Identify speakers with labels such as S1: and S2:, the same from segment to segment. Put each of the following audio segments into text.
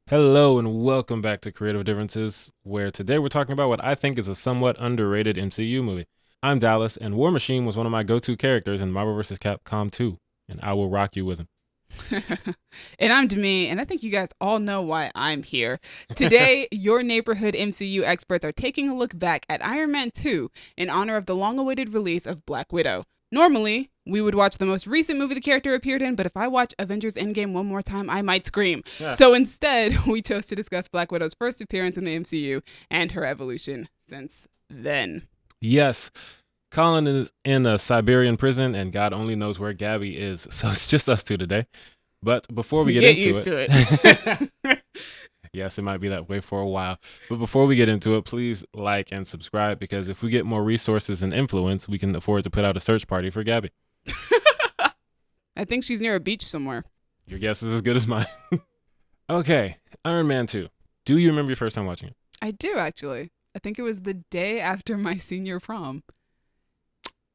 S1: Hello and welcome back to Creative Differences, where today we're talking about what I think is a somewhat underrated MCU movie. I'm Dallas, and War Machine was one of my go-to characters in Marvel vs. Capcom 2, and I will rock you with him.
S2: And I'm Demi, and I think you guys all know why I'm here. Today, your neighborhood MCU experts are taking a look back at Iron Man 2 in honor of the long-awaited release of Black Widow. Normally, we would watch the most recent movie the character appeared in, but if I watch Avengers Endgame one more time, I might scream.
S1: Yeah.
S2: So instead, we chose to discuss Black Widow's first appearance in the MCU and her evolution since then.
S1: Yes, Colin is in a Siberian prison, and God only knows where Gabby is, so it's just us two today. But before we get into
S2: used to it.
S1: Yes, it might be that way for a while. But before we get into it, please like and subscribe, because if we get more resources and influence, we can afford to put out a search party for Gabby.
S2: I think she's near a beach somewhere.
S1: Your guess is as good as mine. Okay, Iron Man 2. Do you remember your first time watching it?
S2: I do, actually. I think it was the day after my senior prom.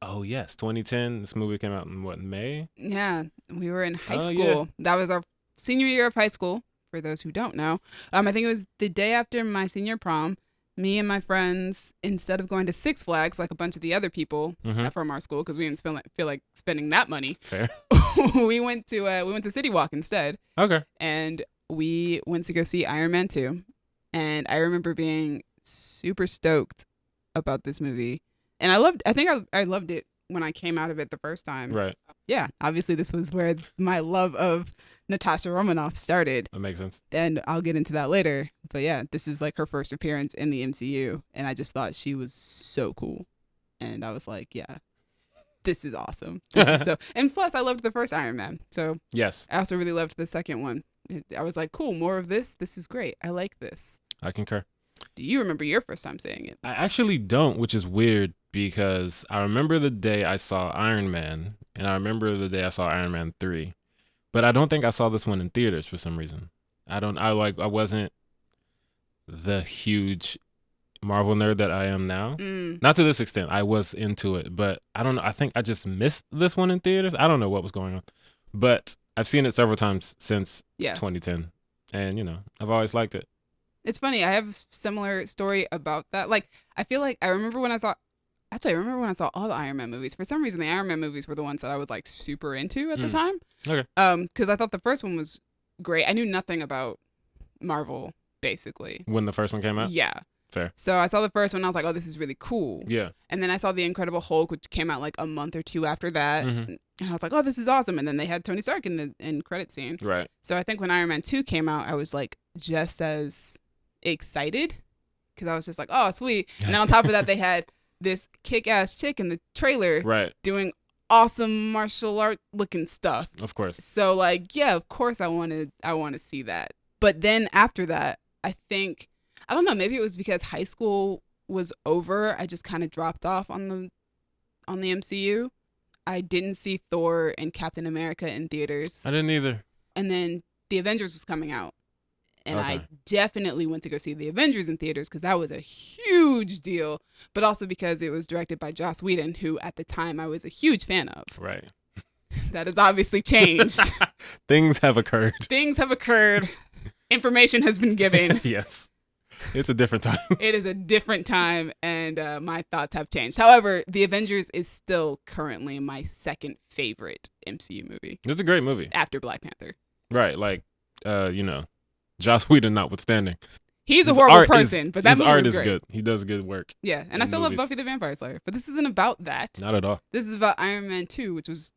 S1: Oh, yes, 2010. This movie came out in, what, May?
S2: Yeah, we were in high
S1: Oh,
S2: school.
S1: yeah.
S2: That was our senior year of high school, for those who don't know. I think it was the day after my senior prom. Me and my friends, instead of going to Six Flags like a bunch of the other people from our school, because we didn't feel like spending that money,
S1: Fair.
S2: we went to City Walk instead,
S1: Okay.
S2: and we went to go see Iron Man 2. And I remember being super stoked about this movie. And I think I loved it when I came out of it the first time.
S1: Right.
S2: Yeah, obviously this was where my love of Natasha Romanoff started.
S1: That makes sense.
S2: And I'll get into that later. But yeah, this is like her first appearance in the MCU. And I just thought she was so cool. And I was like, yeah, this is awesome. This is and plus I loved the first Iron Man. So
S1: Yes,
S2: I also really loved the second one. I was like, cool, more of this. This is great. I like this.
S1: I concur.
S2: Do you remember your first time seeing it?
S1: I actually don't, which is weird, because I remember the day I saw Iron Man, and I remember the day I saw Iron Man 3. But I don't think I saw this one in theaters for some reason. I wasn't the huge Marvel nerd that I am now. Not to this extent. I was into it, but I don't know. I think I just missed this one in theaters. I don't know what was going on. But I've seen it several times since 2010. And, I've always liked it.
S2: It's funny. I have a similar story about that. Like, I feel like I remember when I saw all the Iron Man movies. For some reason, the Iron Man movies were the ones that I was like super into at the time.
S1: Okay.
S2: Because I thought the first one was great. I knew nothing about Marvel, basically.
S1: When the first one came out?
S2: Yeah.
S1: Fair.
S2: So I saw the first one, and I was like, oh, this is really cool.
S1: Yeah.
S2: And then I saw The Incredible Hulk, which came out like a month or two after that.
S1: Mm-hmm.
S2: And I was like, oh, this is awesome. And then they had Tony Stark in the end credit scene.
S1: Right.
S2: So I think when Iron Man 2 came out, I was like just as excited, because I was just like, oh, sweet. And then on top of that, they had this kick-ass chick in the trailer doing awesome martial art looking stuff.
S1: Of course.
S2: So like, yeah, of course I want to see that. But then after that, I think, I don't know, maybe it was because high school was over. I just kind of dropped off on the MCU. I didn't see Thor and Captain America in theaters.
S1: I didn't either.
S2: And then The Avengers was coming out. And
S1: Okay.
S2: I definitely went to go see The Avengers in theaters, because that was a huge deal. But also because it was directed by Joss Whedon, who at the time I was a huge fan of.
S1: Right.
S2: That has obviously changed.
S1: Things have occurred.
S2: Things have occurred. Information has been given.
S1: Yes. It's a different time.
S2: It is a different time, and my thoughts have changed. However, The Avengers is still currently my second favorite MCU movie.
S1: It's a great movie.
S2: After Black Panther.
S1: Right. Like, Joss Whedon notwithstanding.
S2: He's a horrible person, but that
S1: his
S2: movie
S1: art
S2: was
S1: is
S2: great.
S1: good. He does good work.
S2: Yeah, and I still love Buffy the Vampire Slayer, but this isn't about that.
S1: Not at all.
S2: This is about Iron Man 2, which was,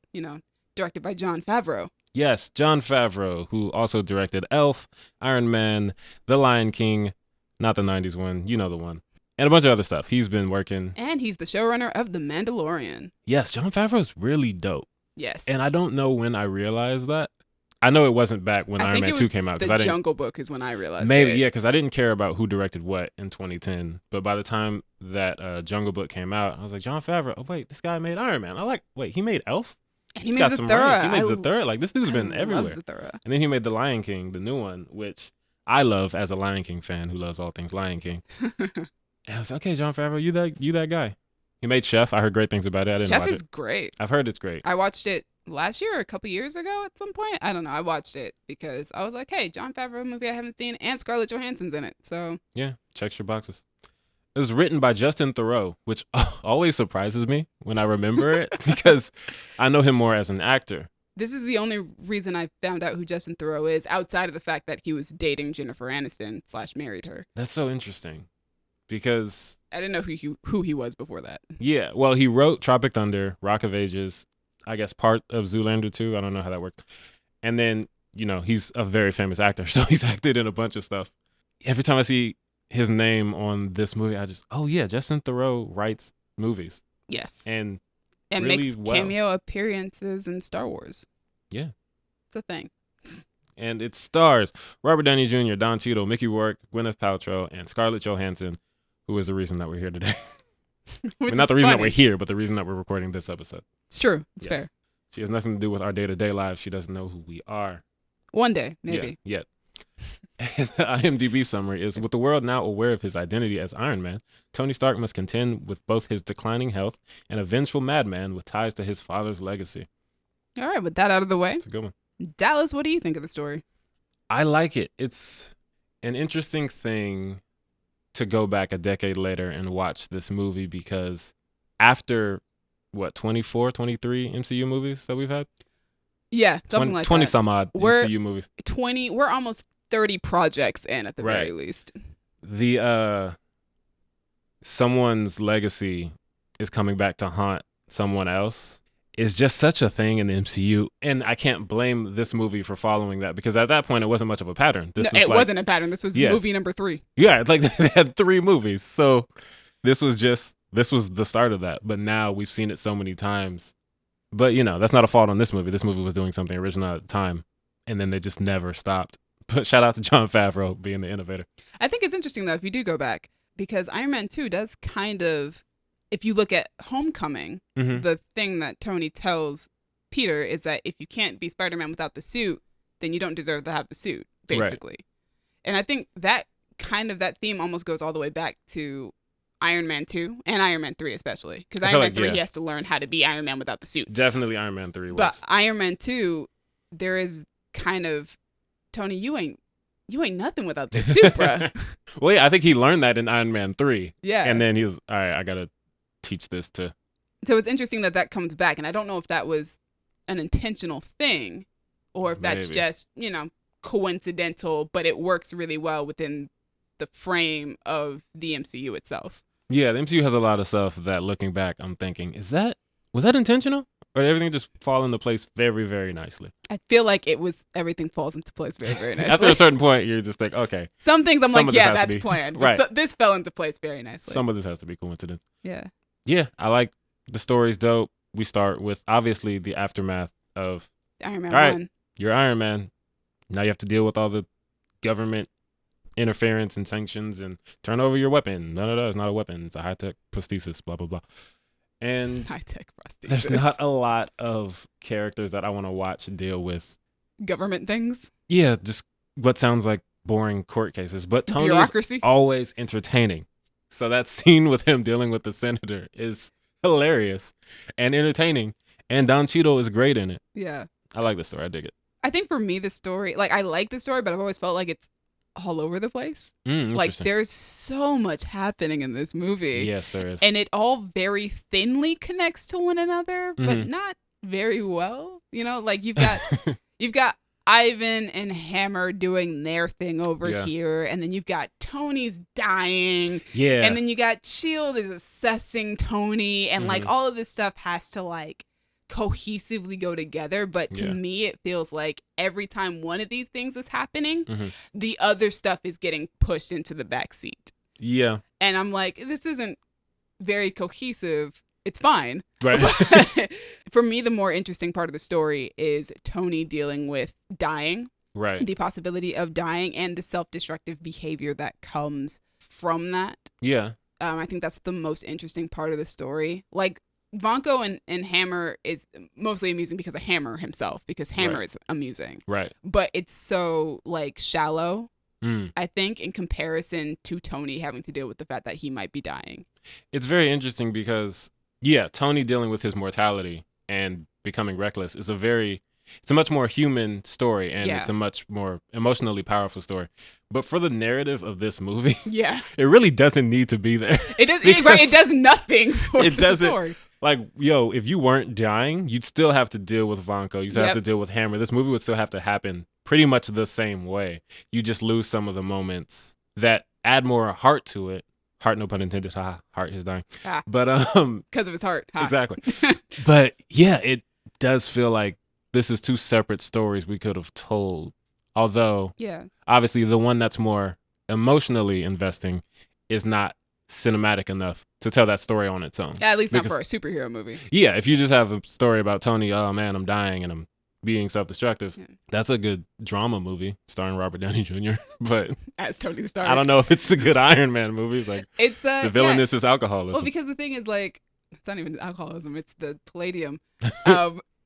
S2: directed by Jon Favreau.
S1: Yes, Jon Favreau, who also directed Elf, Iron Man, The Lion King, not the 90s one, you know the one, and a bunch of other stuff. He's been working.
S2: And he's the showrunner of The Mandalorian.
S1: Yes, Jon Favreau's really dope.
S2: Yes.
S1: And I don't know when I realized that. I know it wasn't back when Iron Man 2 came out.
S2: The Jungle Book is when I realized
S1: Maybe,
S2: it.
S1: yeah, because I didn't care about who directed what in 2010. But by the time that Jungle Book came out, I was like, Jon Favreau, oh, wait, this guy made Iron Man. Wait, he made Elf?
S2: And he made Zathura.
S1: He made Zathura. Like, this dude's been everywhere.
S2: I love Zathura.
S1: And then he made The Lion King, the new one, which I love as a Lion King fan who loves all things Lion King. And I was like, okay, Jon Favreau, you that guy. He made Chef. I heard great things about it. I didn't watch it.
S2: Chef is great.
S1: I've heard it's great.
S2: I watched it last year or a couple years ago at some point. I don't know. I watched it because I was like, hey, Jon Favreau movie I haven't seen, and Scarlett Johansson's in it. So
S1: Yeah, checks your boxes. It was written by Justin Theroux, which always surprises me when I remember it because I know him more as an actor.
S2: this is the only reason I found out who Justin Theroux is, outside of the fact that he was dating Jennifer Aniston / married her.
S1: That's so interesting because,
S2: I didn't know who he was before that.
S1: yeah, well, he wrote Tropic Thunder, Rock of Ages, I guess part of Zoolander 2. I don't know how that worked. And then, he's a very famous actor, so he's acted in a bunch of stuff. Every time I see his name on this movie, I just, oh yeah, Justin Theroux writes movies.
S2: Yes.
S1: And
S2: really makes
S1: well.
S2: Cameo appearances in Star Wars.
S1: Yeah.
S2: It's a thing.
S1: And it stars Robert Downey Jr., Don Cheadle, Mickey Rourke, Gwyneth Paltrow, and Scarlett Johansson, who is the reason that we're here today. Not the reason that we're here, but the reason that we're recording this episode.
S2: It's true. It's fair.
S1: She has nothing to do with our day-to-day lives. She doesn't know who we are.
S2: One day, maybe.
S1: Yeah, yet. And the IMDb summary is, with the world now aware of his identity as Iron Man, Tony Stark must contend with both his declining health and a vengeful madman with ties to his father's legacy.
S2: All right, with that out of the way.
S1: It's a good one.
S2: Dallas, what do you think of the story?
S1: I like it. It's an interesting thing to go back a decade later and watch this movie because after, 24, 23 MCU movies that we've had?
S2: Yeah, something 20, like
S1: 20
S2: that.
S1: some odd MCU movies.
S2: We're almost 30 projects in at the very least.
S1: The someone's legacy is coming back to haunt someone else is just such a thing in the MCU, and I can't blame this movie for following that because at that point it wasn't much of a pattern.
S2: It wasn't a pattern. This was movie number 3.
S1: Yeah, it's like they had 3 movies, so this was the start of that. But now we've seen it so many times. But that's not a fault on this movie. This movie was doing something original at the time, and then they just never stopped. But shout out to Jon Favreau being the innovator.
S2: I think it's interesting though if you do go back because Iron Man 2 does kind of. If you look at Homecoming, the thing that Tony tells Peter is that if you can't be Spider-Man without the suit, then you don't deserve to have the suit, basically. Right. And I think that theme almost goes all the way back to Iron Man 2 and Iron Man 3 especially. Because Iron Man 3, he has to learn how to be Iron Man without the suit.
S1: Definitely Iron Man 3 works.
S2: But Iron Man 2, there is kind of, Tony, you ain't nothing without this suit, bruh.
S1: Well, yeah, I think he learned that in Iron Man 3.
S2: Yeah.
S1: And then he was, all right, I got to teach this to.
S2: So it's interesting that comes back, and I don't know if that was an intentional thing or if that's just, coincidental, but it works really well within the frame of the MCU itself.
S1: Yeah, the MCU has a lot of stuff that looking back, I'm thinking, was that intentional? Or did everything just fall into place very, very nicely?
S2: I feel like everything falls into place very, very nicely.
S1: After a certain point, you're just like, okay.
S2: Some things I'm like, yeah, that's planned.
S1: Right.
S2: This fell into place very nicely.
S1: Some of this has to be coincidence.
S2: Yeah.
S1: Yeah, I like the story's dope. We start with, obviously, the aftermath of
S2: Iron Man
S1: 1. You're Iron Man. Now you have to deal with all the government interference and sanctions and turn over your weapon. No, it's not a weapon. It's a high-tech prosthesis, blah, blah, blah. And
S2: high-tech prosthesis.
S1: There's not a lot of characters that I want to watch deal with
S2: government things.
S1: Yeah, just what sounds like boring court cases. But Tony's
S2: bureaucracy.
S1: Always entertaining. So that scene with him dealing with the senator is hilarious and entertaining. And Don Cheadle is great in it.
S2: Yeah.
S1: I like this story. I dig it.
S2: I think for me, the story, I like the story, but I've always felt like it's all over the place. There's so much happening in this movie.
S1: Yes, there is.
S2: And it all very thinly connects to one another, but not very well. You've got Ivan and Hammer doing their thing over here, and then you've got Tony's dying.
S1: Yeah.
S2: And then you got Shield is assessing Tony, and all of this stuff has to cohesively go together, but to me it feels like every time one of these things is happening, the other stuff is getting pushed into the back seat.
S1: Yeah.
S2: And I'm like, this isn't very cohesive. It's fine.
S1: Right.
S2: For me, the more interesting part of the story is Tony dealing with dying.
S1: Right.
S2: The possibility of dying and the self-destructive behavior that comes from that.
S1: Yeah.
S2: I think that's the most interesting part of the story. Vanko and Hammer is mostly amusing because of Hammer himself, because Hammer is amusing.
S1: Right.
S2: But it's so shallow, I think, in comparison to Tony having to deal with the fact that he might be dying.
S1: It's very interesting because, Tony dealing with his mortality and becoming reckless is it's a much more human story, and
S2: Yeah.
S1: it's a much more emotionally powerful story. But for the narrative of this movie,
S2: Yeah.
S1: it really doesn't need to be there.
S2: It does.
S1: Because
S2: Right. It does nothing for
S1: it
S2: the
S1: doesn't.
S2: story.
S1: Like, yo, if you weren't dying, you'd still have to deal with Vanko. You'd still have
S2: Yep.
S1: to deal with Hammer. This movie would still have to happen pretty much the same way. You just lose some of the moments that add more heart to it. Heart, no pun intended. Ha, heart is dying.
S2: Ah.
S1: But
S2: Because of his heart. Ha.
S1: exactly. But yeah, it does feel like this is two separate stories we could have told. Although,
S2: Yeah.
S1: obviously, the one that's more emotionally investing is not cinematic enough to tell that story on its own.
S2: At least not
S1: Because-
S2: for a superhero movie.
S1: Yeah, if you just have a story about Tony, oh man, I'm dying and I'm being self-destructive,
S2: Yeah.
S1: that's a good drama movie starring Robert Downey Jr. But
S2: As Tony Stark.
S1: I don't know if it's a good Iron Man movie. Like,
S2: It's
S1: the villain
S2: yeah.
S1: is his alcoholism.
S2: Well, because the thing is, like, it's not even alcoholism, it's the palladium.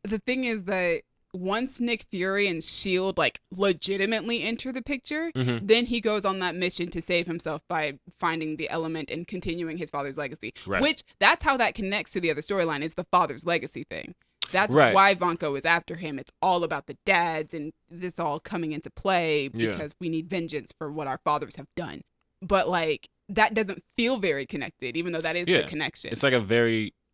S2: The thing is that once Nick Fury and S.H.I.E.L.D. like legitimately enter the picture,
S1: Mhm.
S2: then he goes on that mission to save himself by finding the element and continuing his father's legacy.
S1: Right.
S2: Which, that's how that connects to the other storyline, is the father's legacy thing. That's
S1: Right.
S2: why Vanko is after him. It's all about the dads and this all coming into play
S1: Yeah.
S2: because we need vengeance for what our fathers have done. But like, that doesn't feel very connected, even though that is
S1: Yeah.
S2: the connection.
S1: It's like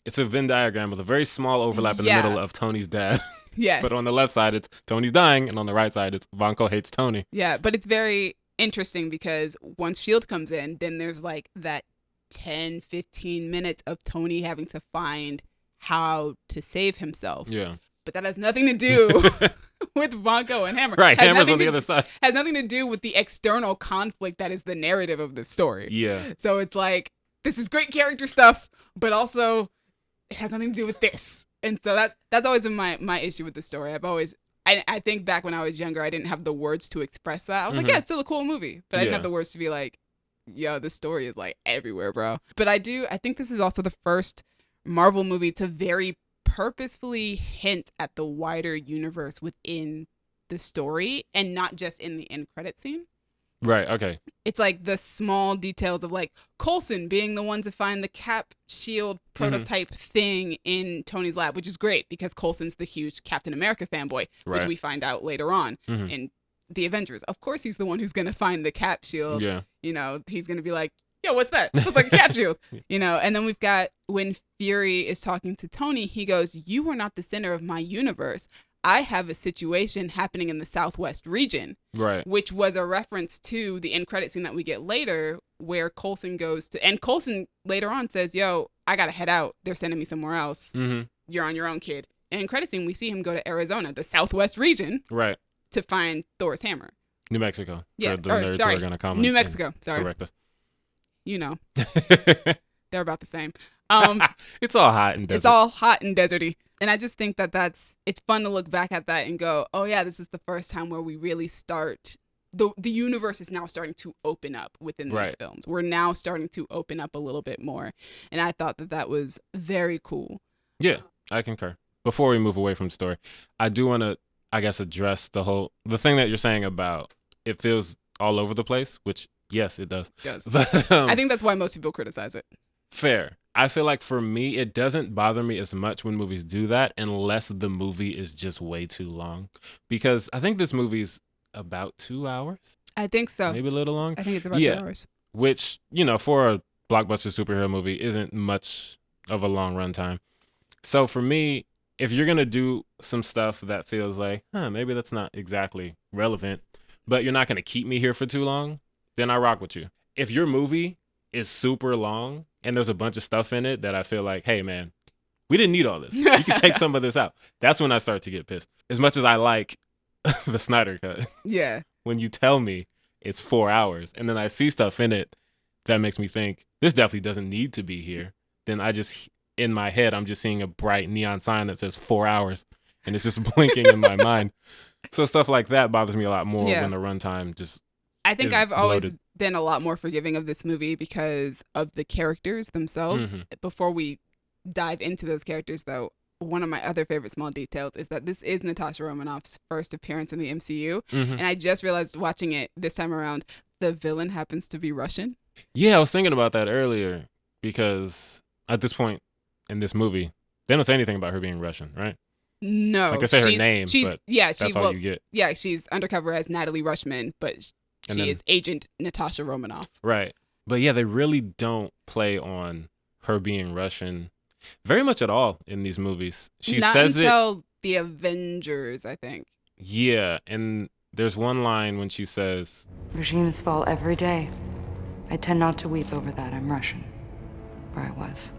S1: it's a Venn diagram with a very small overlap in
S2: Yeah.
S1: the middle of Tony's dad.
S2: Yes.
S1: But on the left side, it's Tony's dying, and on the right side, it's Vanko hates Tony.
S2: Yeah, but it's very interesting because once S.H.I.E.L.D. comes in, then there's like that 10, 15 minutes of Tony having to find how to save himself.
S1: Yeah.
S2: But that has nothing to do with Vanko and Hammer.
S1: Right,
S2: Has
S1: Hammer's
S2: nothing
S1: on the
S2: to-
S1: other side.
S2: Has nothing to do with the external conflict that is the narrative of the story.
S1: Yeah.
S2: So it's like, this is great character stuff, but also it has nothing to do with this. And so that's always been my issue with the story. I think back when I was younger, I didn't have the words to express that. I was like,
S1: Mhm.
S2: yeah, it's still a cool movie. But I didn't
S1: Yeah.
S2: have the words to be like, yo, this story is like everywhere, bro. But I think this is also the first Marvel movie to very purposefully hint at the wider universe within the story and not just in the end credit scene.
S1: Right. Okay.
S2: It's like the small details of like Coulson being the one to find the Cap shield prototype thing in Tony's lab, which is great because Coulson's the huge Captain America fanboy, which
S1: Right.
S2: we find out later on
S1: Mhm.
S2: in the Avengers. Of course, he's the one who's going to find the Cap shield.
S1: Yeah.
S2: You know, he's going to be like, yo, what's that? It's like a Cap shield, you know? And then we've got when Fury is talking to Tony, he goes, you are not the center of my universe. I have a situation happening in the Southwest region,
S1: Right.
S2: which was a reference to the end credit scene that we get later where Coulson goes to, and Coulson later on says, yo, I got to head out. They're sending me somewhere else.
S1: Mm-hmm.
S2: You're on your own, kid. And in credit scene, we see him go to Arizona, the Southwest region,
S1: Right.
S2: to find Thor's hammer.
S1: New Mexico.
S2: Yeah,
S1: For the
S2: or,
S1: nerds
S2: sorry,
S1: who are gonna comment.
S2: New
S1: and
S2: Mexico. Sorry.
S1: Correct us.
S2: You know, they're about the same.
S1: It's all hot and
S2: It's all hot and deserty. And I just think that it's fun to look back at that and go, oh yeah, this is the first time where we really start, the universe is now starting to open up within these
S1: Right.
S2: films. We're now starting to open up a little bit more. And I thought that was very cool.
S1: Yeah, I concur. Before we move away from the story, I do want to, I guess, address the thing that you're saying about it feels all over the place, which, yes, it does.
S2: It does.
S1: But
S2: I think that's why most people criticize it.
S1: fair. I feel like for me, it doesn't bother me as much when movies do that unless the movie is just way too long. Because I think this movie's about 2 hours,
S2: I think so.
S1: maybe a little long,
S2: I think it's about
S1: Yeah.
S2: 2 hours.
S1: which, for a blockbuster superhero movie isn't much of a long runtime. So for me, if you're going to do some stuff that feels like, maybe that's not exactly relevant, but you're not going to keep me here for too long, then I rock with you. If your movie is super long and there's a bunch of stuff in it that I feel like, hey, man, we didn't need all this. You can take some of this out. That's when I start to get pissed. As much as I like the Snyder Cut,
S2: Yeah.
S1: when you tell me it's 4 hours and then I see stuff in it that makes me think this definitely doesn't need to be here, then in my head, I'm just seeing a bright neon sign that says 4 hours and it's just blinking in my mind. So stuff like that bothers me a lot more
S2: Yeah.
S1: when the runtime just,
S2: I think
S1: is
S2: I've always
S1: bloated.
S2: been a lot more forgiving of this movie because of the characters themselves.
S1: Mhm.
S2: Before we dive into those characters, though, one of my other favorite small details is that this is Natasha Romanoff's first appearance in the MCU.
S1: Mhm.
S2: And I just realized watching it this time around, the villain happens to be Russian.
S1: Yeah, I was thinking about that earlier because at this point in this movie, They don't say anything about her being Russian, right? Like
S2: No,
S1: they say her name,
S2: she's
S1: but
S2: yeah,
S1: that's all you get.
S2: yeah, she's undercover as Natalie Rushman, but
S1: And
S2: she
S1: then
S2: is Agent Natasha Romanoff.
S1: right. But yeah, they really don't play on her being Russian very much at all in these movies. She
S2: Not
S1: says it,
S2: until the Avengers, I think.
S1: yeah, and there's one line when she says,
S3: Regimes fall every day. I tend not to weep over that. I'm Russian. Or I was.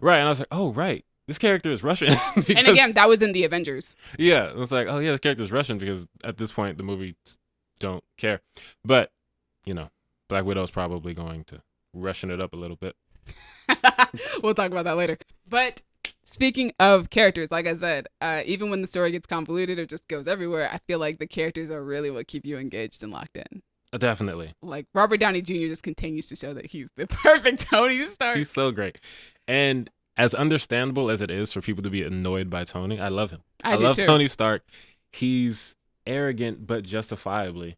S1: right, and I was like, oh, right, this character is Russian. Because,
S2: And again, that was in the Avengers.
S1: yeah, it's like, oh yeah, this character is Russian because at this point the movies don't care. But, you know, Black Widow's probably going to Russian it up a little bit.
S2: We'll talk about that later. But speaking of characters, like I said, even when the story gets convoluted or just goes everywhere, I feel like the characters are really what keep you engaged and locked in.
S1: Definitely.
S2: Like Robert Downey Jr. just continues to show that he's the perfect Tony Stark.
S1: He's so great. And as understandable as it is for people to be annoyed by Tony, I love him. I
S2: do
S1: love
S2: too.
S1: Tony Stark. He's arrogant, but justifiably,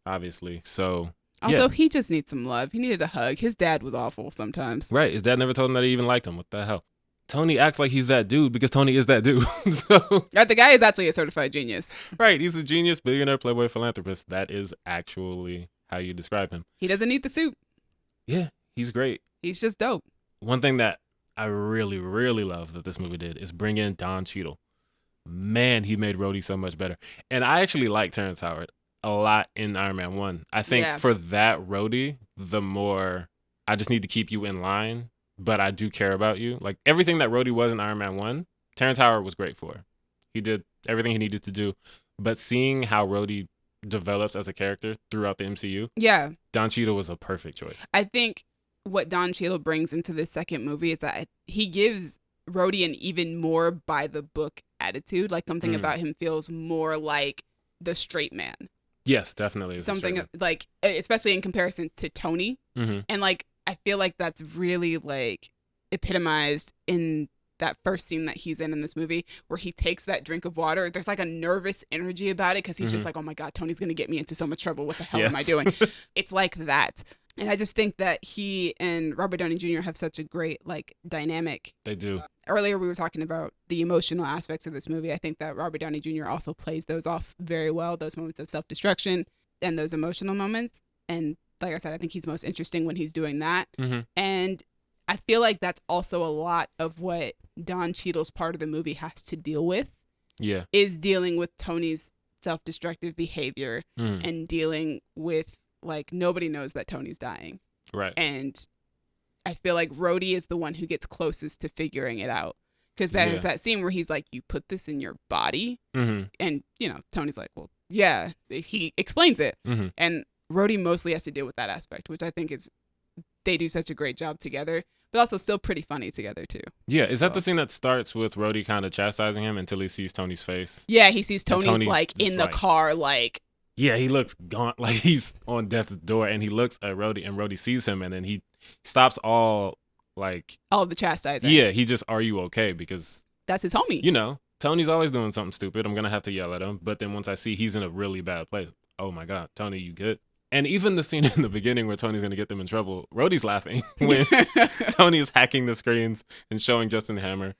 S1: obviously. So,
S2: Also, he just needs some love. He needed a hug. His dad was awful sometimes.
S1: right. His dad never told him that he even liked him. What the hell? Tony acts like he's that dude because Tony is that dude. So,
S2: The guy is actually a certified genius.
S1: right. He's a genius, billionaire, playboy, philanthropist. That is actually how you describe him.
S2: He doesn't need the suit.
S1: Yeah, he's great.
S2: He's just dope.
S1: One thing that I really, really love that this movie did is bring in Don Cheadle. Man, he made Rhodey so much better. And I actually like Terrence Howard a lot in Iron Man 1. I think for that Rhodey, the more I just need to keep you in line, but I do care about you. Like everything that Rhodey was in Iron Man 1, Terrence Howard was great for. He did everything he needed to do. But seeing how Rhodey develops as a character throughout the MCU,
S2: Yeah.
S1: Don Cheadle was a perfect choice.
S2: I think what Don Cheadle brings into this second movie is that he gives Rhodey an even more by the book attitude. Like something about him feels more like the straight man.
S1: Yes, definitely.
S2: Something like, especially in comparison to Tony.
S1: Mm-hmm.
S2: And like, I feel like that's really like epitomized in that first scene that he's in this movie where he takes that drink of water. There's like a nervous energy about it because he's just like, oh my God, Tony's going to get me into so much trouble. What the hell am I doing? It's like that. And I just think that he and Robert Downey Jr. have such a great like dynamic.
S1: They do.
S2: Earlier we were talking about the emotional aspects of this movie. I think that Robert Downey Jr. also plays those off very well, those moments of self-destruction and those emotional moments. And like I said, I think he's most interesting when he's doing that.
S1: Mm-hmm.
S2: And I feel like that's also a lot of what Don Cheadle's part of the movie has to deal with.
S1: Yeah.
S2: Is dealing with Tony's self-destructive behavior and dealing with like nobody knows that Tony's dying.
S1: Right.
S2: And I feel like Rhodey is the one who gets closest to figuring it out. Because there's that scene where he's like, you put this in your body?
S1: Mm-hmm.
S2: And, you know, Tony's like, well, yeah. He explains it.
S1: Mm-hmm.
S2: And Rhodey mostly has to deal with that aspect, which I think is, they do such a great job together, but also still pretty funny together too.
S1: Yeah, is that the scene that starts with Rhodey kind of chastising him until he sees Tony's face?
S2: Yeah, he sees Tony's
S1: Tony
S2: like in the car, like...
S1: Yeah, he looks gaunt, like he's on death's door, and he looks at Rhodey, and Rhodey sees him, and then he stops all, like...
S2: all the chastising.
S1: Yeah, he just, are you okay? Because...
S2: that's his homie.
S1: You know, Tony's always doing something stupid. I'm going to have to yell at him. But then once I see he's in a really bad place, oh my God, Tony, you good? And even the scene in the beginning where Tony's going to get them in trouble, Rhodey's laughing when Tony is hacking the screens and showing Justin Hammer.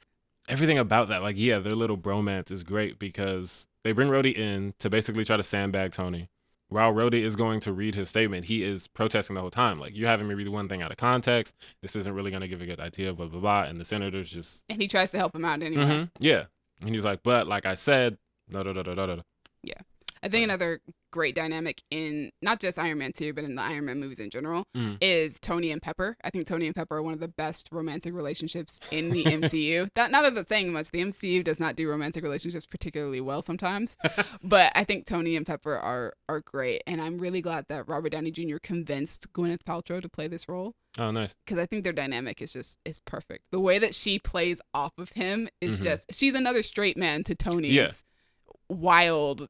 S1: Everything about that, like, yeah, their little bromance is great because they bring Rhodey in to basically try to sandbag Tony. While Rhodey is going to read his statement, he is protesting the whole time. Like, you're having me read one thing out of context. This isn't really going to give a good idea, blah, blah, blah. And the senator's just...
S2: and he tries to help him out anyway.
S1: Mm-hmm. Yeah. And he's like, but like I said, da-da-da-da-da-da.
S2: Yeah. I think another great dynamic in not just Iron Man 2, but in the Iron Man movies in general is Tony and Pepper. I think Tony and Pepper are one of the best romantic relationships in the MCU. Not that that's saying much. The MCU does not do romantic relationships particularly well sometimes. But I think Tony and Pepper are great. And I'm really glad that Robert Downey Jr. convinced Gwyneth Paltrow to play this role.
S1: Oh, nice.
S2: Because I think their dynamic is perfect. The way that she plays off of him is just, she's another straight man to Tony's wild,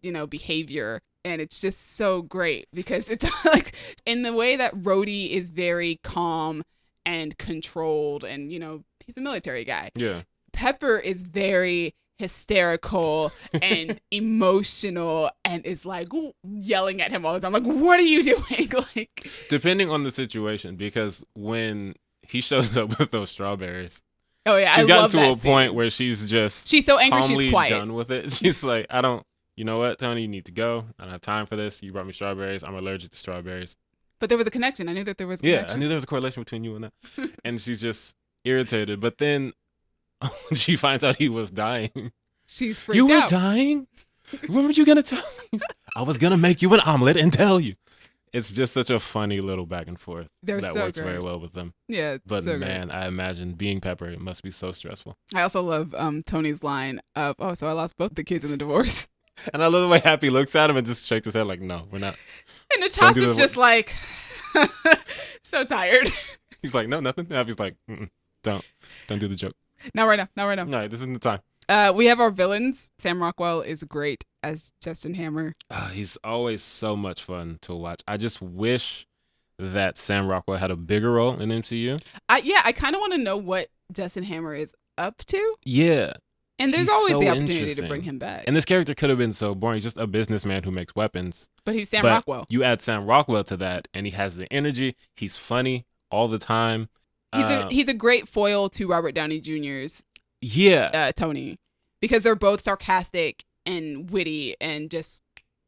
S2: you know, behavior. And it's just so great because it's like in the way that Rhodey is very calm and controlled and, you know, he's a military guy.
S1: Yeah.
S2: Pepper is very hysterical and emotional and is like yelling at him all the time. Like, what are you doing? Like,
S1: depending on the situation, because when he shows up with those strawberries
S2: Oh yeah, I
S1: She's gotten
S2: love
S1: to
S2: that
S1: a point
S2: scene.
S1: where she's just
S2: She's so angry,
S1: calmly
S2: she's quiet.
S1: done with it. She's like, I don't, you know what, Tony, you need to go. I don't have time for this. You brought me strawberries. I'm allergic to strawberries.
S2: But there was a connection. I knew that there was a
S1: Yeah, I
S2: connection.
S1: knew there was a correlation between you and that. And she's just irritated. But then when she finds out he was dying.
S2: She's freaked
S1: You were
S2: out.
S1: dying? When were you going to tell me? I was going to make you an omelet and tell you. It's just such a funny little back and forth.
S2: They're
S1: that
S2: so
S1: works very
S2: great.
S1: well with them.
S2: Yeah, it's
S1: But
S2: so
S1: man,
S2: great.
S1: I imagine being Pepper, it must be so stressful.
S2: I also love Tony's line of, "Oh, so I lost both the kids in the divorce."
S1: And I love the way Happy looks at him and just shakes his head like, no, we're not.
S2: And
S1: Don't do
S2: Natasha's
S1: the-
S2: just like, so tired.
S1: He's like, no, nothing. Happy's like, don't do the joke.
S2: Not right now. Not right now.
S1: No, this isn't the time.
S2: We have our villains. Sam Rockwell is great as Justin Hammer.
S1: He's always so much fun to watch. I just wish that Sam Rockwell had a bigger role in MCU.
S2: I kind of want to know what Justin Hammer is up to.
S1: Yeah.
S2: And there's
S1: He's
S2: always
S1: so
S2: the opportunity to
S1: interesting.
S2: bring him back.
S1: And this character could have been so boring. He's just a businessman who makes weapons.
S2: But he's Sam
S1: But
S2: Rockwell.
S1: You add Sam Rockwell to that, and he has the energy. He's funny all the time.
S2: He's a great foil to Robert Downey Jr.'s
S1: Yeah.
S2: Tony, because they're both sarcastic and witty and just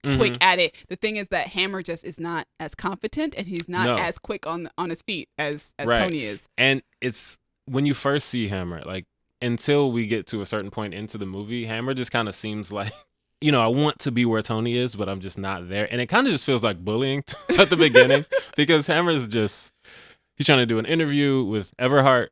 S2: quick
S1: Mhm.
S2: at it. The thing is that Hammer just is not as competent, and he's not
S1: No.
S2: as quick on his feet as
S1: Right.
S2: Tony is.
S1: And it's when you first see Hammer, like until we get to a certain point into the movie, Hammer just kind of seems like, I want to be where Tony is, but I'm just not there. And it kind of just feels like bullying at the beginning because Hammer's he's trying to do an interview with Everhart.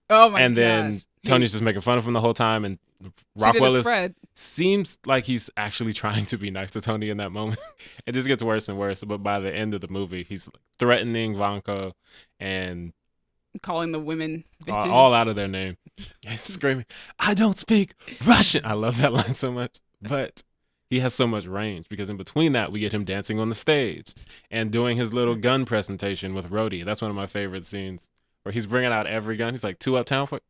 S2: Oh my
S1: And
S2: gosh.
S1: then Tony's just making fun of him the whole time. And
S2: She did
S1: Rockwell
S2: a spread.
S1: seems like he's actually trying to be nice to Tony in that moment. It just gets worse and worse. But by the end of the movie, he's threatening Vanko and
S2: Calling the women bitches.
S1: all out of their name. Screaming, I don't speak Russian. I love that line so much. But he has so much range because in between that, we get him dancing on the stage and doing his little gun presentation with Rhodey. That's one of my favorite scenes where he's bringing out every gun. He's like, 2 uptown for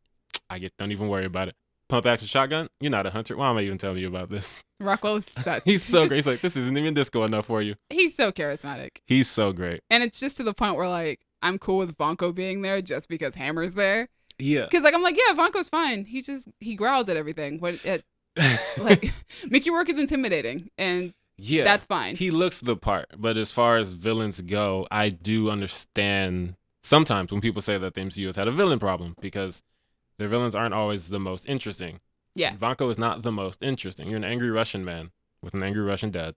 S1: don't even worry about it. Pump action shotgun? You're not a hunter. Why am I even telling you about this?
S2: Rockwell is such.
S1: He's so great. He's like, this isn't even disco enough for you.
S2: He's so charismatic.
S1: He's so great.
S2: And it's just to the point where, like, I'm cool with Vanko being there just because Hammer's there.
S1: Yeah.
S2: Because, like, I'm like, yeah, Vanko's fine. He growls at everything. Like, Mickey Rourke is intimidating, and
S1: Yeah.
S2: that's fine.
S1: He looks the part. But as far as villains go, I do understand sometimes when people say that the MCU has had a villain problem because their villains aren't always the most interesting.
S2: Yeah.
S1: Vanko is not the most interesting. You're an angry Russian man with an angry Russian dad.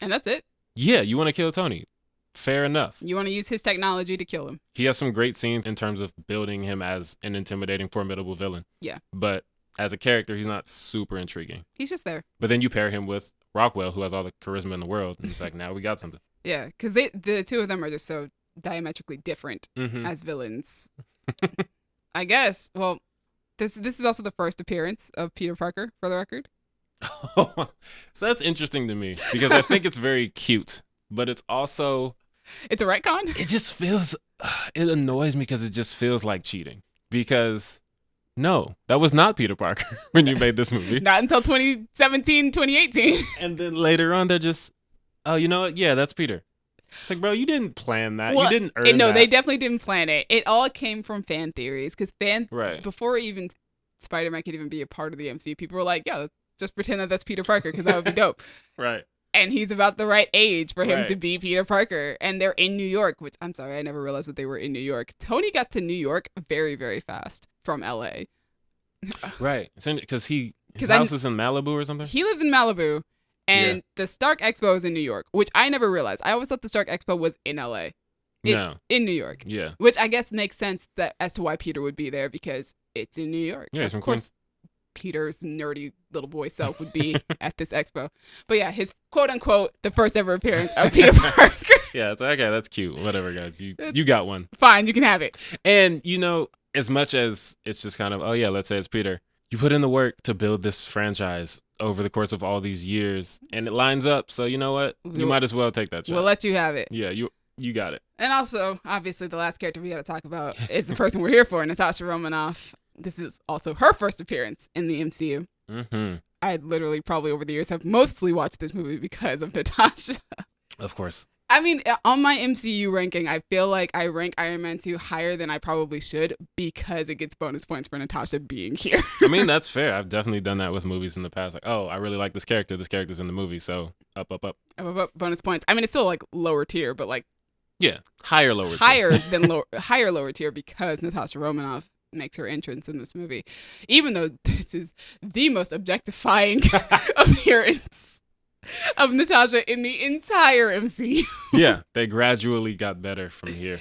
S2: And that's it.
S1: Yeah, you want to kill Tony. Fair enough.
S2: You want to use his technology to kill him.
S1: He has some great scenes in terms of building him as an intimidating, formidable villain.
S2: Yeah.
S1: But as a character, he's not super intriguing.
S2: He's just there.
S1: But then you pair him with Rockwell, who has all the charisma in the world, and it's like, now we got something.
S2: Yeah, because the two of them are just so diametrically different
S1: Mm-hmm.
S2: as villains. I guess. Well, this is also the first appearance of Peter Parker, for the record.
S1: So that's interesting to me because I think it's very cute, but it's also,
S2: It's a retcon.
S1: it just feels, it annoys me because it just feels like cheating. Because no, that was not Peter Parker when you made this movie.
S2: Not until 2017, 2018.
S1: And then later on, they're just, oh, you know what? Yeah, that's Peter. It's like, bro, you didn't plan that.
S2: Well,
S1: You didn't earn
S2: No,
S1: that.
S2: they definitely didn't plan it. It all came from fan theories because
S1: Right.
S2: before even Spider-Man could even be a part of the MCU, people were like, yeah, let's just pretend that that's Peter Parker because that would be dope.
S1: Right.
S2: And he's about the right age for him
S1: Right.
S2: to be Peter Parker. And they're in New York, which I'm sorry, I never realized that they were in New York. Tony got to New York very, very fast from LA.
S1: Right. Because his
S2: 'Cause I-
S1: house is in Malibu or something.
S2: He lives in Malibu, and the Stark Expo is in New York, which I never realized. I always thought the Stark Expo was in LA. It's
S1: No.
S2: in New York,
S1: Yeah.
S2: which I guess makes sense that as to why Peter would be there because it's in New York.
S1: Yeah, he's from
S2: of course,
S1: Queens.
S2: Peter's nerdy little boy self would be at this expo. But yeah, his quote unquote the first ever appearance of Peter Parker.
S1: Yeah, it's okay. That's cute. Whatever, guys. You got one.
S2: Fine, you can have it.
S1: And, as much as it's just kind of, oh, yeah, let's say it's Peter, you put in the work to build this franchise over the course of all these years, and it lines up. So, you know what? You might as well take that shot.
S2: We'll let you have it.
S1: Yeah, you got it.
S2: And also, obviously, the last character we got to talk about is the person we're here for, Natasha Romanoff. This is also her first appearance in the MCU.
S1: Mm-hmm.
S2: I literally probably over the years have mostly watched this movie because of Natasha.
S1: Of course.
S2: I mean, on my MCU ranking, I feel like I rank Iron Man 2 higher than I probably should because it gets bonus points for Natasha being here.
S1: I mean, that's fair. I've definitely done that with movies in the past. Like, oh, I really like this character. This character's in the movie, so up.
S2: Up, bonus points. I mean, it's still like lower tier, but like
S1: Yeah, higher, lower tier.
S2: higher lower tier because Natasha Romanoff makes her entrance in this movie, even though this is the most objectifying appearance of Natasha in the entire MCU.
S1: Yeah, they gradually got better from here.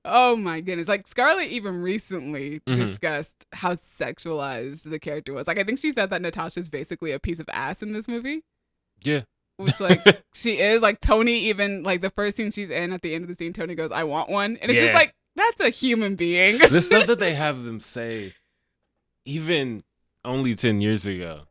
S2: Oh my goodness. Like Scarlett even recently discussed how sexualized the character was. Like I think she said that Natasha's basically a piece of ass in this movie.
S1: Yeah.
S2: Which like she is. Like Tony even like the first scene she's in, at the end of the scene, Tony goes, "I want one." And it's just like, that's a human being.
S1: The stuff that they have them say even only 10 years ago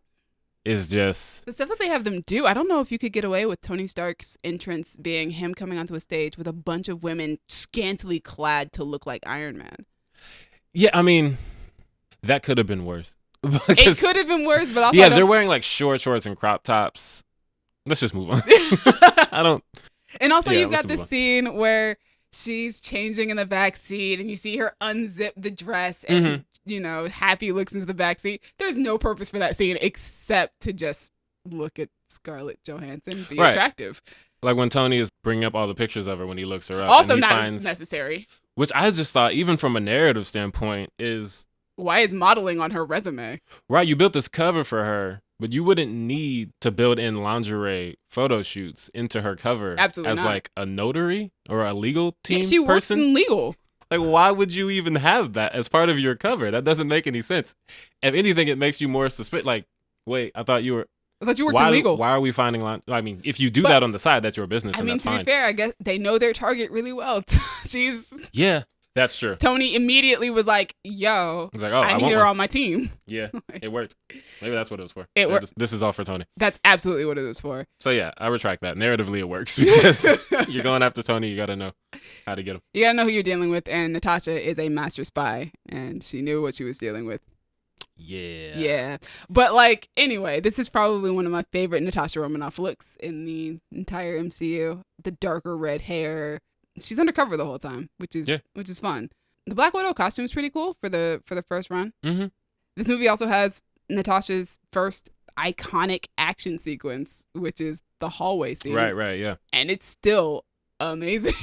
S1: is just
S2: the stuff that they have them do. I don't know if you could get away with Tony Stark's entrance being him coming onto a stage with a bunch of women scantily clad to look like Iron Man.
S1: Yeah, I mean, that could have been worse.
S2: It could have been worse, but also
S1: yeah, they're wearing like shorts and crop tops. Let's just move on. I don't.
S2: And also, you've got this scene where she's changing in the back seat, and you see her unzip the dress, and you know, Happy looks into the back seat. There's no purpose for that scene except to just look at Scarlett Johansson be attractive.
S1: Like when Tony is bringing up all the pictures of her when he looks her up.
S2: Also, not necessary.
S1: Which I just thought, even from a narrative standpoint, is
S2: why is modeling on her resume?
S1: Right, you built this cover for her, but you wouldn't need to build in lingerie photo shoots into her cover.
S2: Absolutely
S1: as
S2: not.
S1: Like a notary or a legal team
S2: she works
S1: person.
S2: in legal.
S1: Like, why would you even have that as part of your cover? That doesn't make any sense. If anything, it makes you more suspicious. Like, wait, I thought you worked in legal. Why are we finding I mean, if you do that on the side, that's your business. I mean, that's fine.
S2: To be fair, I guess they know their target really well.
S1: Yeah, that's true.
S2: Tony immediately was like, "Yo,
S1: like,
S2: I need her on my team."
S1: Yeah, it worked. Maybe that's what it was for.
S2: It worked.
S1: This is all for Tony.
S2: That's absolutely what it was for.
S1: So yeah, I retract that. Narratively, it works because you're going after Tony. You got to know how to get him.
S2: You got to know who you're dealing with, and Natasha is a master spy, and she knew what she was dealing with. Yeah. But like, anyway, this is probably one of my favorite Natasha Romanoff looks in the entire MCU. The darker red hair. She's undercover the whole time, which is fun. The Black Widow costume is pretty cool for the first run. This movie also has Natasha's first iconic action sequence, which is the hallway scene.
S1: Right, yeah.
S2: And it's still amazing.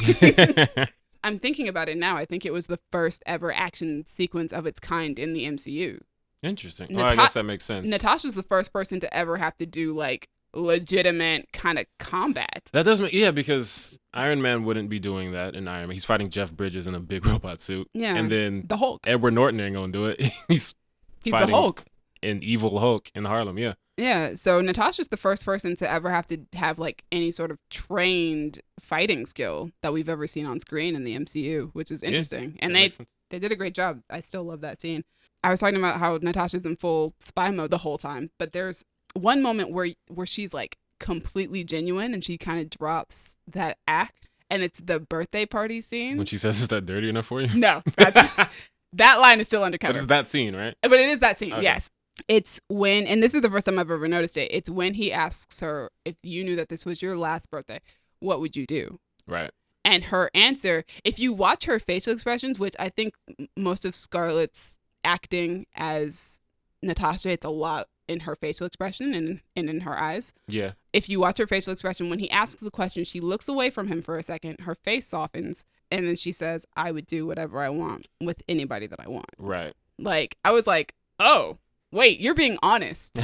S2: I'm thinking about it now. I think it was the first ever action sequence of its kind in the MCU.
S1: Interesting. I guess that makes sense.
S2: Natasha's the first person to ever have to do like legitimate kind of combat.
S1: That does make, because Iron Man wouldn't be doing that in Iron Man. He's fighting Jeff Bridges in a big robot suit.
S2: Yeah.
S1: And then
S2: the Hulk.
S1: Edward Norton ain't gonna do it. He's
S2: the
S1: Hulk. An evil Hulk in Harlem, yeah.
S2: Yeah, so Natasha's the first person to ever have to have like any sort of trained fighting skill that we've ever seen on screen in the MCU, which is interesting. And they did a great job. I still love that scene. I was talking about how Natasha's in full spy mode the whole time, but there's one moment where she's like completely genuine and she kind of drops that act, and it's the birthday party scene.
S1: When she says, "Is that dirty enough for you?"
S2: No, that line is still undercover.
S1: But it's that scene, right?
S2: But it is that scene, yes. It's when, and this is the first time I've ever noticed it, it's when he asks her, if you knew that this was your last birthday, what would you do?
S1: Right.
S2: And her answer, if you watch her facial expressions, which I think most of Scarlett's acting as Natasha, it's a lot in her facial expression and in her eyes.
S1: Yeah.
S2: If you watch her facial expression, when he asks the question, she looks away from him for a second, her face softens, and then she says, I would do whatever I want with anybody that I want.
S1: Right.
S2: Like, I was like, oh, wait, you're being honest.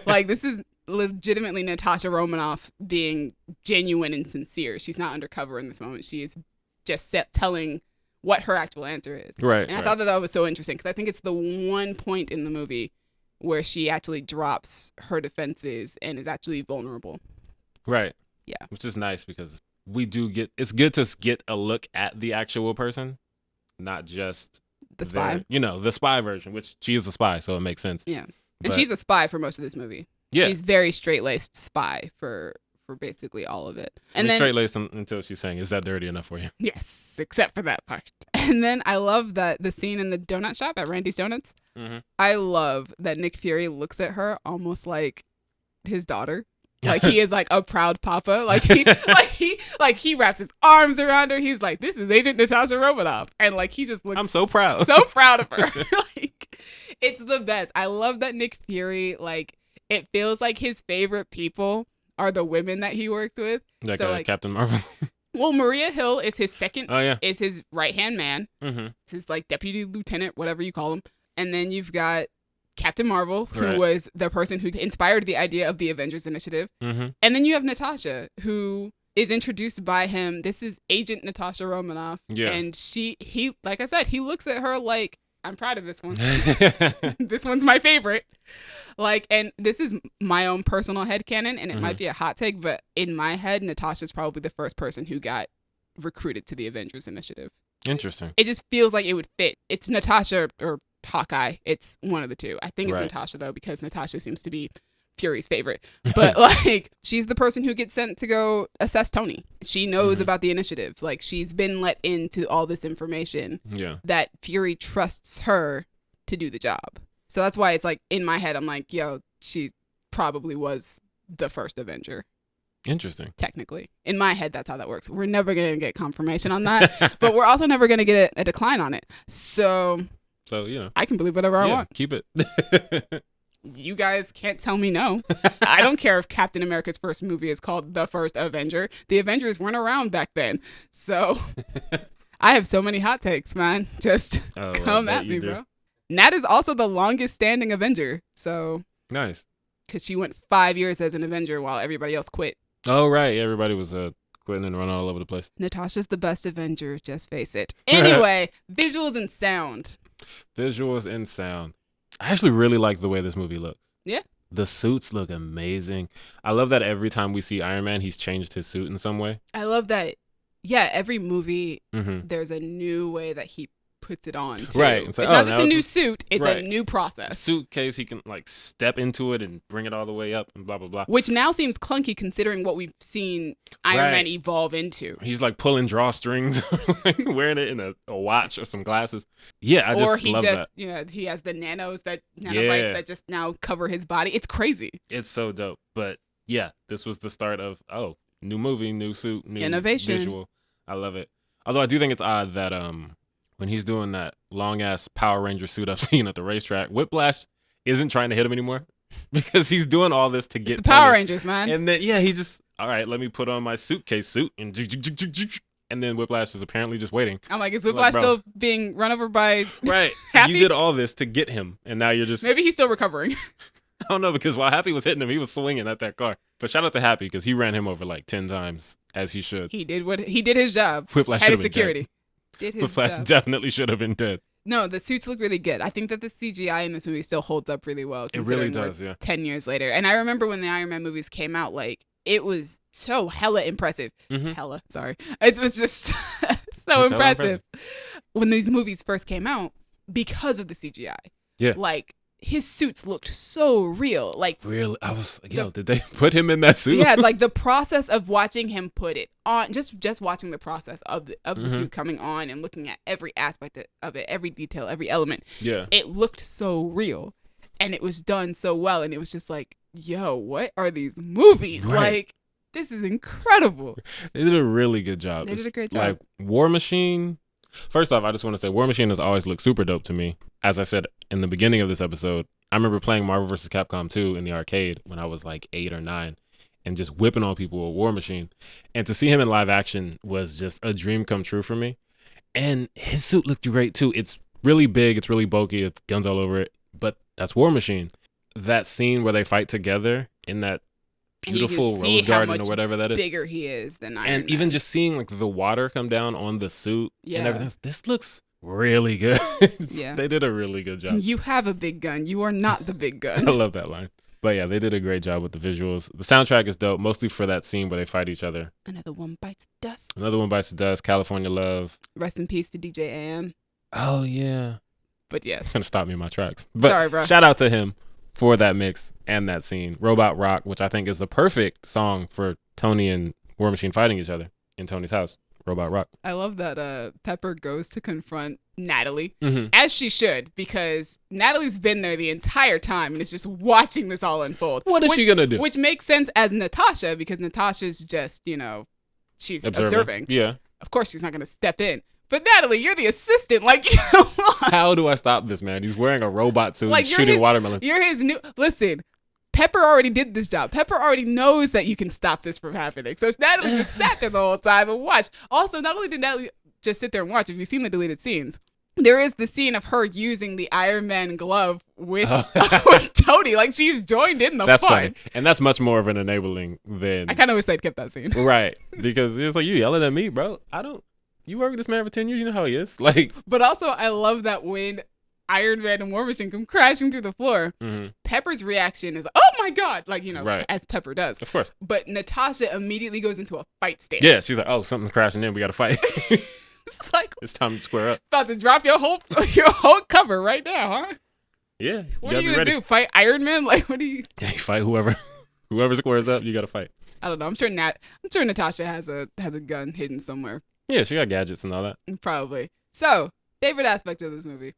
S2: Like, this is legitimately Natasha Romanoff being genuine and sincere. She's not undercover in this moment. She is just telling what her actual answer is.
S1: Right.
S2: And I thought that was so interesting because I think it's the one point in the movie where she actually drops her defenses and is actually vulnerable.
S1: Right.
S2: Yeah.
S1: Which is nice because it's good to get a look at the actual person, not just
S2: the spy.
S1: The spy version, which she is a spy, so it makes sense.
S2: Yeah. And she's a spy for most of this movie.
S1: Yeah.
S2: She's very straight-laced spy for basically all of it. And then
S1: straight-laced until she's saying, is that dirty enough for you?
S2: Yes, except for that part. And then I love that the scene in the donut shop at Randy's Donuts. Mm-hmm. I love that Nick Fury looks at her almost like his daughter. Like he is like a proud papa. He wraps his arms around her. He's like, this is Agent Natasha Romanoff. And like he just looks
S1: I'm so proud.
S2: So proud of her. Like it's the best. I love that Nick Fury, like it feels like his favorite people are the women that he works with.
S1: Like,
S2: so, like
S1: Captain Marvel.
S2: Well, Maria Hill is his second.
S1: Oh yeah.
S2: Is his right hand man.
S1: Mm-hmm.
S2: It's his like deputy lieutenant, whatever you call him. And then you've got Captain Marvel, who was the person who inspired the idea of the Avengers Initiative.
S1: Mm-hmm.
S2: And then you have Natasha, who is introduced by him. This is Agent Natasha Romanoff.
S1: Yeah.
S2: And he, like I said, he looks at her like, I'm proud of this one. This one's my favorite. Like, and this is my own personal headcanon, and it might be a hot take, but in my head, Natasha's probably the first person who got recruited to the Avengers Initiative.
S1: Interesting.
S2: It just feels like it would fit. It's Natasha or Hawkeye. It's one of the two. I think it's Natasha, though, because Natasha seems to be Fury's favorite. But like, she's the person who gets sent to go assess Tony. She knows about the initiative. Like, she's been let into all this information that Fury trusts her to do the job. So that's why it's like, in my head, I'm like, yo, she probably was the first Avenger.
S1: Interesting.
S2: Technically. In my head, that's how that works. We're never going to get confirmation on that, but we're also never going to get a decline on it. So,
S1: you know,
S2: I can believe whatever I want.
S1: Keep it.
S2: You guys can't tell me no. I don't care if Captain America's first movie is called The First Avenger. The Avengers weren't around back then. So I have so many hot takes, man. Just come at me, bro. Nat is also the longest standing Avenger. So
S1: nice.
S2: Because she went 5 years as an Avenger while everybody else quit.
S1: Oh, right. Everybody was quitting and running all over the place.
S2: Natasha's the best Avenger. Just face it. Anyway, visuals and sound.
S1: Visuals and sound. I actually really like the way this movie looks.
S2: Yeah.
S1: The suits look amazing. I love that every time we see Iron Man, he's changed his suit in some way.
S2: I love that. Yeah, every movie, there's a new way that he puts it on, too.
S1: Right.
S2: It's not just a new suit. It's a new process.
S1: Suitcase, he can like step into it and bring it all the way up and blah, blah, blah.
S2: Which now seems clunky considering what we've seen Iron Man evolve into.
S1: He's like pulling drawstrings, like wearing it in a watch or some glasses. Yeah, I just love that.
S2: You know, he has the nanobites that just now cover his body. It's crazy.
S1: It's so dope. But yeah, this was the start of, new movie, new suit, new
S2: innovation.
S1: Visual. I love it. Although I do think it's odd that when he's doing that long ass Power Ranger suit up scene at the racetrack, Whiplash isn't trying to hit him anymore because he's doing all this to get
S2: the Power Rangers, man.
S1: And then he just, all right, let me put on my suitcase suit and then Whiplash is apparently just waiting.
S2: I'm like, is Whiplash still being run over by Happy?
S1: You did all this to get him, and now you're just
S2: maybe he's still recovering.
S1: I don't know, because while Happy was hitting him, he was swinging at that car. But shout out to Happy because he ran him over like 10 times as he should.
S2: He did his job.
S1: Whiplash
S2: had
S1: his
S2: security.
S1: Whiplash definitely should have been dead.
S2: No, the suits look really good. I think that the CGI in this movie still holds up really well.
S1: It really does, yeah.
S2: 10 years later. And I remember when the Iron Man movies came out, like, it was so hella impressive. Sorry. It was just so impressive when these movies first came out because of the CGI.
S1: Yeah.
S2: Like, his suits looked so real. Like,
S1: really? I was like, yo, did they put him in that suit?
S2: Yeah, like the process of watching him put it on, just watching the process of the suit coming on and looking at every aspect of it, every detail, every element.
S1: Yeah.
S2: It looked so real and it was done so well. And it was just like, yo, what are these movies?
S1: Right.
S2: Like, this is incredible.
S1: They did a really good job.
S2: They did a great job.
S1: Like, War Machine. First off, I just want to say War Machine has always looked super dope to me. As I said in the beginning of this episode, I remember playing Marvel vs. Capcom 2 in the arcade when I was like 8 or 9 and just whipping on people with War Machine. And to see him in live action was just a dream come true for me. And his suit looked great too. It's really big. It's really bulky. It's guns all over it. But that's War Machine. That scene where they fight together in that beautiful rose garden or whatever that is.
S2: Bigger he is than Iron Man.
S1: And even just seeing like the water come down on the suit and everything. This looks really good.
S2: Yeah.
S1: They did a really good job.
S2: You have a big gun. You are not the big gun.
S1: I love that line. But yeah, they did a great job with the visuals. The soundtrack is dope, mostly for that scene where they fight each other.
S2: Another One Bites the Dust.
S1: Another One Bites the Dust, California Love.
S2: Rest in peace to DJ AM.
S1: Oh, yeah.
S2: But yes.
S1: It's going to stop me in my tracks. But
S2: sorry, bro.
S1: Shout out to him for that mix and that scene. Robot Rock, which I think is the perfect song for Tony and War Machine fighting each other in Tony's house. Robot Rock.
S2: I love that Pepper goes to confront Natalie,
S1: Mm-hmm.
S2: as she should, because Natalie's been there the entire time and is just watching this all unfold.
S1: What is she gonna do?
S2: Which makes sense as Natasha, because Natasha's just, she's observing.
S1: Yeah.
S2: Of course she's not going to step in. But Natalie, you're the assistant. Like, come on.
S1: How do I stop this man? He's wearing a robot suit,
S2: Like,
S1: shooting watermelons.
S2: You're his new... Listen, Pepper already did this job. Pepper already knows that you can stop this from happening. So Natalie just sat there the whole time and watched. Also, not only did Natalie just sit there and watch, if you've seen the deleted scenes, there is the scene of her using the Iron Man glove with, with Tony. Like, she's joined in the
S1: That's
S2: fun.
S1: funny. And that's much more of an enabling than...
S2: I kind of wish they'd kept that scene.
S1: Right. Because it's like, you yelling at me, bro. You work with this man for 10 years, you know how he is. Like...
S2: But also, I love that when Iron Man and War Machine come crashing through the floor,
S1: Mm-hmm.
S2: Pepper's reaction is, oh my God, like,
S1: Right.
S2: as Pepper does.
S1: Of course.
S2: But Natasha immediately goes into a fight stance.
S1: Yeah, she's like, oh, something's crashing in. We got to fight.
S2: It's like,
S1: It's time to square up.
S2: about to drop your whole cover right now, huh?
S1: Yeah.
S2: What are you going to do? Fight Iron Man? Like, what do you...
S1: Hey, fight whoever squares up, you got to fight.
S2: I don't know. I'm sure Natasha has a gun hidden somewhere.
S1: Yeah, she got gadgets and all that.
S2: Probably. So, favorite aspect of this movie?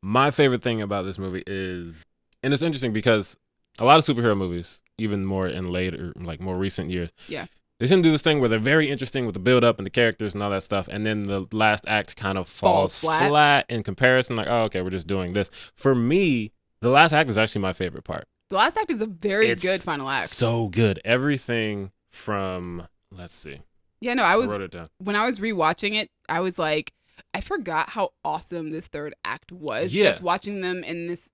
S1: My favorite thing about this movie is, and it's interesting because a lot of superhero movies, even more in later, like more recent years,
S2: Yeah.
S1: they tend to do this thing where they're very interesting with the build up and the characters and all that stuff, and then the last act kind of falls flat in comparison. Like, oh, okay, we're just doing this. For me, the last act is actually my favorite part.
S2: The last act is a very
S1: It's
S2: good final act.
S1: So good. Everything from, let's see.
S2: Yeah, no,
S1: I wrote it down.
S2: when I was rewatching it, I was like, I forgot how awesome this third act was.
S1: Yeah.
S2: Just watching them in this,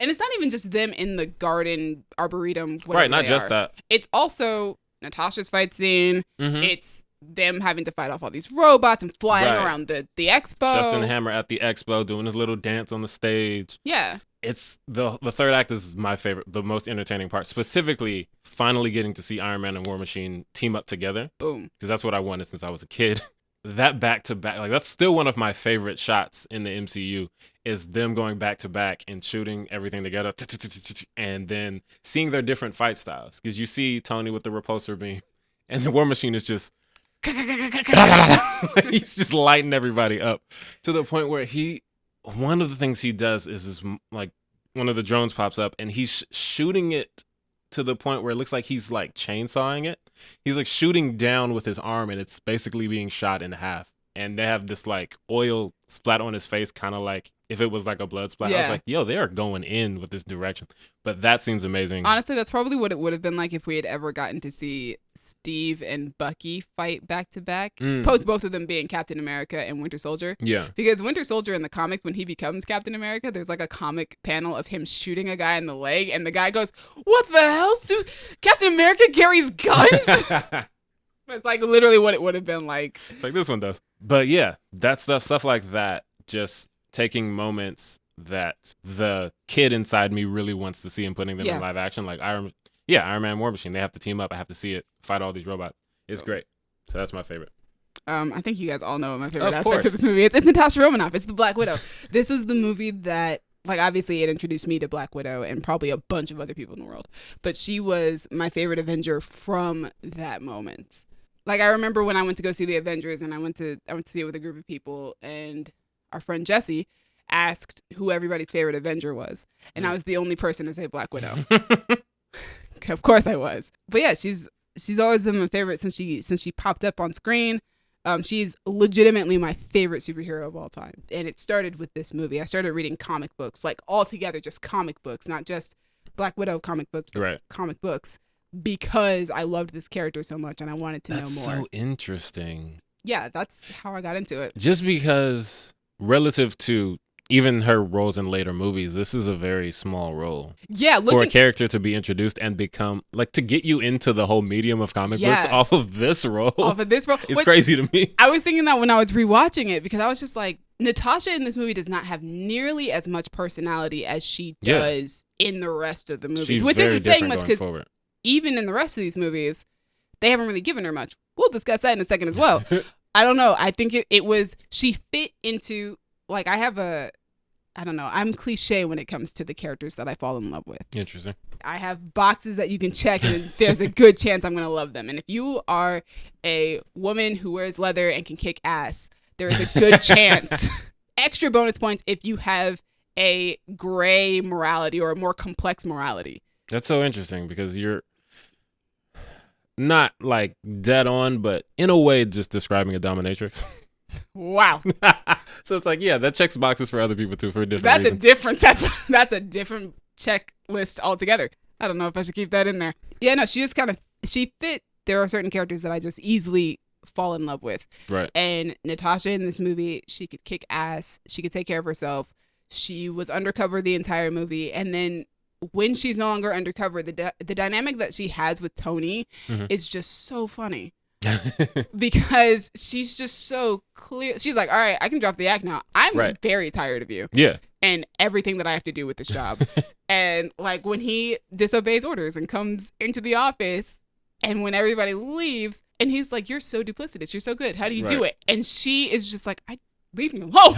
S2: and it's not even just them in the garden, arboretum, whatever
S1: Right, not
S2: they
S1: just
S2: are.
S1: that.
S2: It's also Natasha's fight scene.
S1: Mhm.
S2: It's them having to fight off all these robots and flying
S1: Right.
S2: around the expo.
S1: Justin Hammer at the expo doing his little dance on the stage.
S2: Yeah.
S1: It's the third act is my favorite, the most entertaining part. Specifically, finally getting to see Iron Man and War Machine team up together,
S2: Boom.
S1: because that's what I wanted since I was a kid. That back to back, like that's still one of my favorite shots in the MCU, is them going back to back and shooting everything together, and then seeing their different fight styles. Because you see Tony with the repulsor beam, and the War Machine is just he's just lighting everybody up to the point where one of the things he does is like one of the drones pops up and he's shooting it to the point where it looks like he's like chainsawing it. He's like shooting down with his arm and it's basically being shot in half. And they have this like oil splat on his face, kind of like if it was like a blood splat. I was
S2: Yeah.
S1: like, yo, they are going in with this direction. But that seems amazing.
S2: Honestly, that's probably what it would have been like if we had ever gotten to see Steve and Bucky fight back to back, post both of them being Captain America and Winter Soldier.
S1: Yeah.
S2: Because Winter Soldier in the comic, when he becomes Captain America, there's like a comic panel of him shooting a guy in the leg, and the guy goes, "What the hell? Captain America carries guns?" It's like literally what it would have been like.
S1: It's like this one does. But yeah, that stuff like that, just taking moments that the kid inside me really wants to see and putting them in live action. Like Iron Man, War Machine. They have to team up. I have to see it, fight all these robots. It's great. So that's my favorite.
S2: I think you guys all know what my favorite
S1: Of
S2: aspect
S1: course.
S2: of this movie is. It's Natasha Romanoff. It's the Black Widow. This was the movie that, like, obviously it introduced me to Black Widow and probably a bunch of other people in the world. But she was my favorite Avenger from that moment. Like, I remember when I went to go see the Avengers, and I went to see it with a group of people, and our friend Jesse asked who everybody's favorite Avenger was, and I was the only person to say Black Widow. Of course I was. But yeah, she's always been my favorite since she popped up on screen. She's legitimately my favorite superhero of all time, and it started with this movie. I started reading comic books, like altogether just comic books, not just Black Widow comic books, but
S1: Right.
S2: comic books, because I loved this character so much and I wanted to
S1: That's
S2: know more.
S1: so interesting.
S2: Yeah, that's how I got into it.
S1: Just because relative to even her roles in later movies, this is a very small role.
S2: Yeah,
S1: For a
S2: looking
S1: character to be introduced and become, like, to get you into the whole medium of comic
S2: Yeah.
S1: books off of this role,
S2: off of this role.
S1: it's
S2: which-
S1: crazy to me.
S2: I was thinking that when I was rewatching it, because I was just like, Natasha in this movie does not have nearly as much personality as she
S1: Yeah.
S2: does in the rest of the movies,
S1: She's
S2: which
S1: very
S2: isn't saying
S1: different
S2: much
S1: going
S2: because
S1: forward.
S2: even in the rest of these movies, they haven't really given her much. We'll discuss that in a second as well. I don't know. I think it was, she fit into, like, I have a I don't know. I'm cliche when it comes to the characters that I fall in love with.
S1: Interesting.
S2: I have boxes that you can check, and there's a good chance I'm going to love them. And if you are a woman who wears leather and can kick ass, there is a good chance. Extra bonus points if you have a gray morality or a more complex morality.
S1: That's so interesting because you're not like dead on, but in a way just describing a dominatrix.
S2: Wow.
S1: So it's like, yeah, that checks boxes for other people too for a different
S2: That's
S1: reason.
S2: a different that's a different checklist altogether. I don't know if I should keep that in there. Yeah, no, she just kind of, she fit. There are certain characters that I just easily fall in love with.
S1: Right.
S2: And Natasha in this movie, she could kick ass. She could take care of herself. She was undercover the entire movie. And then when she's no longer undercover, the dynamic that she has with Tony is just so funny. Because she's just so clear. She's like, all right, I can drop the act now. I'm very tired of you.
S1: Yeah.
S2: And everything that I have to do with this job. And like when he disobeys orders and comes into the office and when everybody leaves and he's like, you're so duplicitous. You're so good. How do you do it? And she is just like, leave me alone.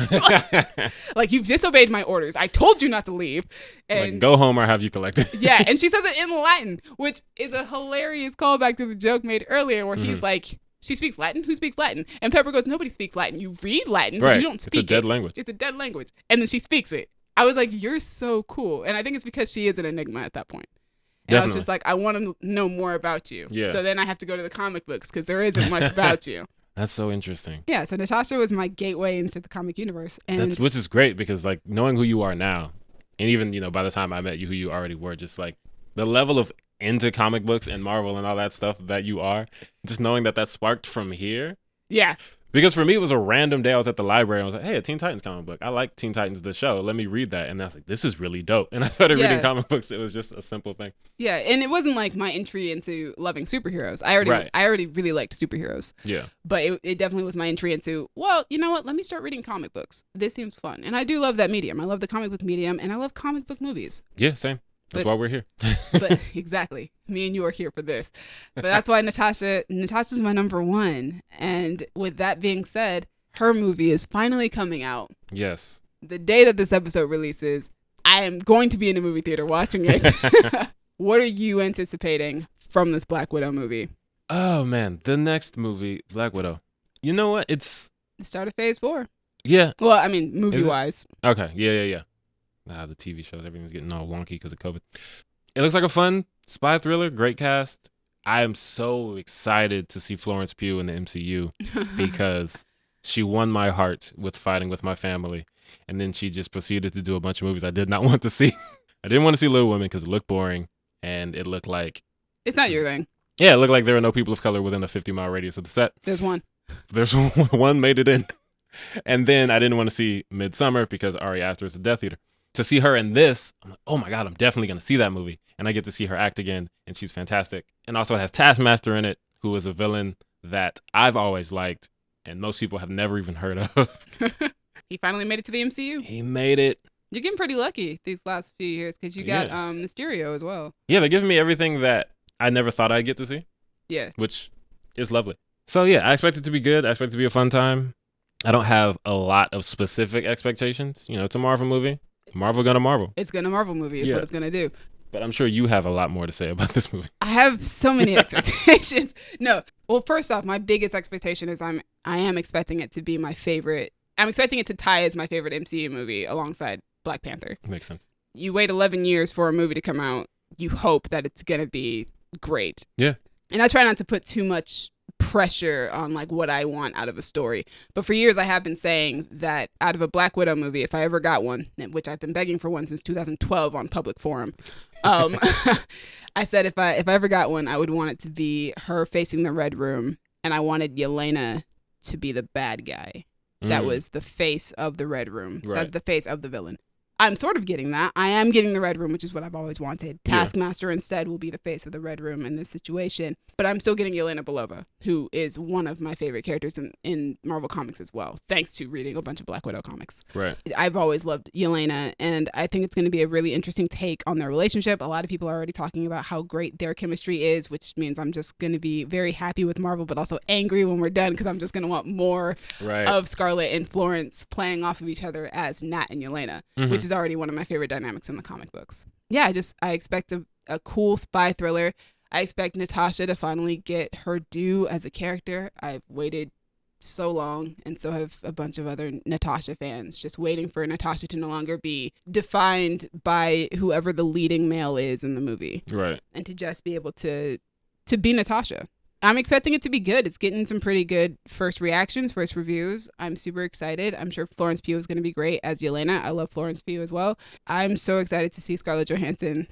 S2: Like, you've disobeyed my orders. I told you not to leave. And
S1: like, go home or have you collected.
S2: yeah. And she says it in Latin, which is a hilarious callback to the joke made earlier where he's like, she speaks Latin? Who speaks Latin? And Pepper goes, nobody speaks Latin. You read Latin, but you don't speak it.
S1: It's a dead language.
S2: It's a dead language. And then she speaks it. I was like, you're so cool. And I think it's because she is an enigma at that point. And I was just like, I want to know more about you.
S1: Yeah.
S2: So then I have to go to the comic books because there isn't much about you.
S1: That's so interesting.
S2: Yeah, so Natasha was my gateway into the comic universe. And
S1: Which is great because like knowing who you are now, and even, you know, by the time I met you, who you already were, just like the level of into comic books and Marvel and all that stuff that you are, just knowing that sparked from here.
S2: Yeah.
S1: Because for me, it was a random day. I was at the library. And I was like, hey, a Teen Titans comic book. I like Teen Titans, the show. Let me read that. And I was like, this is really dope. And I started reading comic books. It was just a simple thing.
S2: Yeah. And it wasn't like my entry into loving superheroes. I already really liked superheroes.
S1: Yeah.
S2: But it definitely was my entry into, well, you know what? Let me start reading comic books. This seems fun. And I do love that medium. I love the comic book medium. And I love comic book movies.
S1: Yeah, same. That's why we're here.
S2: But exactly. Me and you are here for this. But that's why Natasha's my number one. And with that being said, her movie is finally coming out.
S1: Yes.
S2: The day that this episode releases, I am going to be in a movie theater watching it. What are you anticipating from this Black Widow movie?
S1: Oh, man. The next movie, Black Widow. You know what? It's
S2: The start of phase 4.
S1: Yeah.
S2: Well, I mean, movie-wise.
S1: Okay. Yeah. The TV shows, everything's getting all wonky because of COVID. It looks like a fun spy thriller. Great cast. I am so excited to see Florence Pugh in the MCU because she won my heart with Fighting With My Family. And then she just proceeded to do a bunch of movies I did not want to see. I didn't want to see Little Women because it looked boring. And it looked like...
S2: It's not your thing.
S1: Yeah, it looked like there were no people of color within a 50-mile radius of the set.
S2: There's one.
S1: There's one made it in. And then I didn't want to see Midsummer because Ari Aster is a Death Eater. To see her in this, I'm like, oh my God, I'm definitely going to see that movie. And I get to see her act again, and she's fantastic. And also it has Taskmaster in it, who is a villain that I've always liked, and most people have never even heard of.
S2: He finally made it to the MCU.
S1: He made it.
S2: You're getting pretty lucky these last few years because you got Mysterio as well.
S1: Yeah, they're giving me everything that I never thought I'd get to see. Yeah. Which is lovely. So yeah, I expect it to be good. I expect it to be a fun time. I don't have a lot of specific expectations. You know, it's a Marvel movie. Marvel gonna Marvel.
S2: It's gonna Marvel movie is what it's gonna do.
S1: But I'm sure you have a lot more to say about this movie.
S2: I have so many expectations. No. Well, first off, my biggest expectation is I am expecting it to be my favorite. I'm expecting it to tie as my favorite MCU movie alongside Black Panther.
S1: Makes sense.
S2: You wait 11 years for a movie to come out. You hope that it's gonna be great.
S1: Yeah.
S2: And I try not to put too much pressure on like what I want out of a story. But for years I have been saying that out of a Black Widow movie, if I ever got one, which I've been begging for one since 2012 on public forum, I said if I ever got one, I would want it to be her facing the Red Room, and I wanted Yelena to be the bad guy. That was the face of the Red Room, the face of the villain. I'm sort of getting that. I am getting the Red Room, which is what I've always wanted.
S1: Yeah.
S2: Taskmaster instead will be the face of the Red Room in this situation. But I'm still getting Yelena Belova, who is one of my favorite characters in Marvel Comics as well, thanks to reading a bunch of Black Widow comics.
S1: Right.
S2: I've always loved Yelena, and I think it's going to be a really interesting take on their relationship. A lot of people are already talking about how great their chemistry is, which means I'm just going to be very happy with Marvel, but also angry when we're done because I'm just going to want more of Scarlet and Florence playing off of each other as Nat and Yelena, which is already one of my favorite dynamics in the comic books. Yeah, I expect a cool spy thriller. I expect Natasha to finally get her due as a character. I've waited so long, and so have a bunch of other Natasha fans, just waiting for Natasha to no longer be defined by whoever the leading male is in the movie.
S1: Right.
S2: And to just be able to be Natasha. I'm expecting it to be good. It's getting some pretty good first reactions, first reviews. I'm super excited. I'm sure Florence Pugh is going to be great as Yelena. I love Florence Pugh as well. I'm so excited to see Scarlett Johansson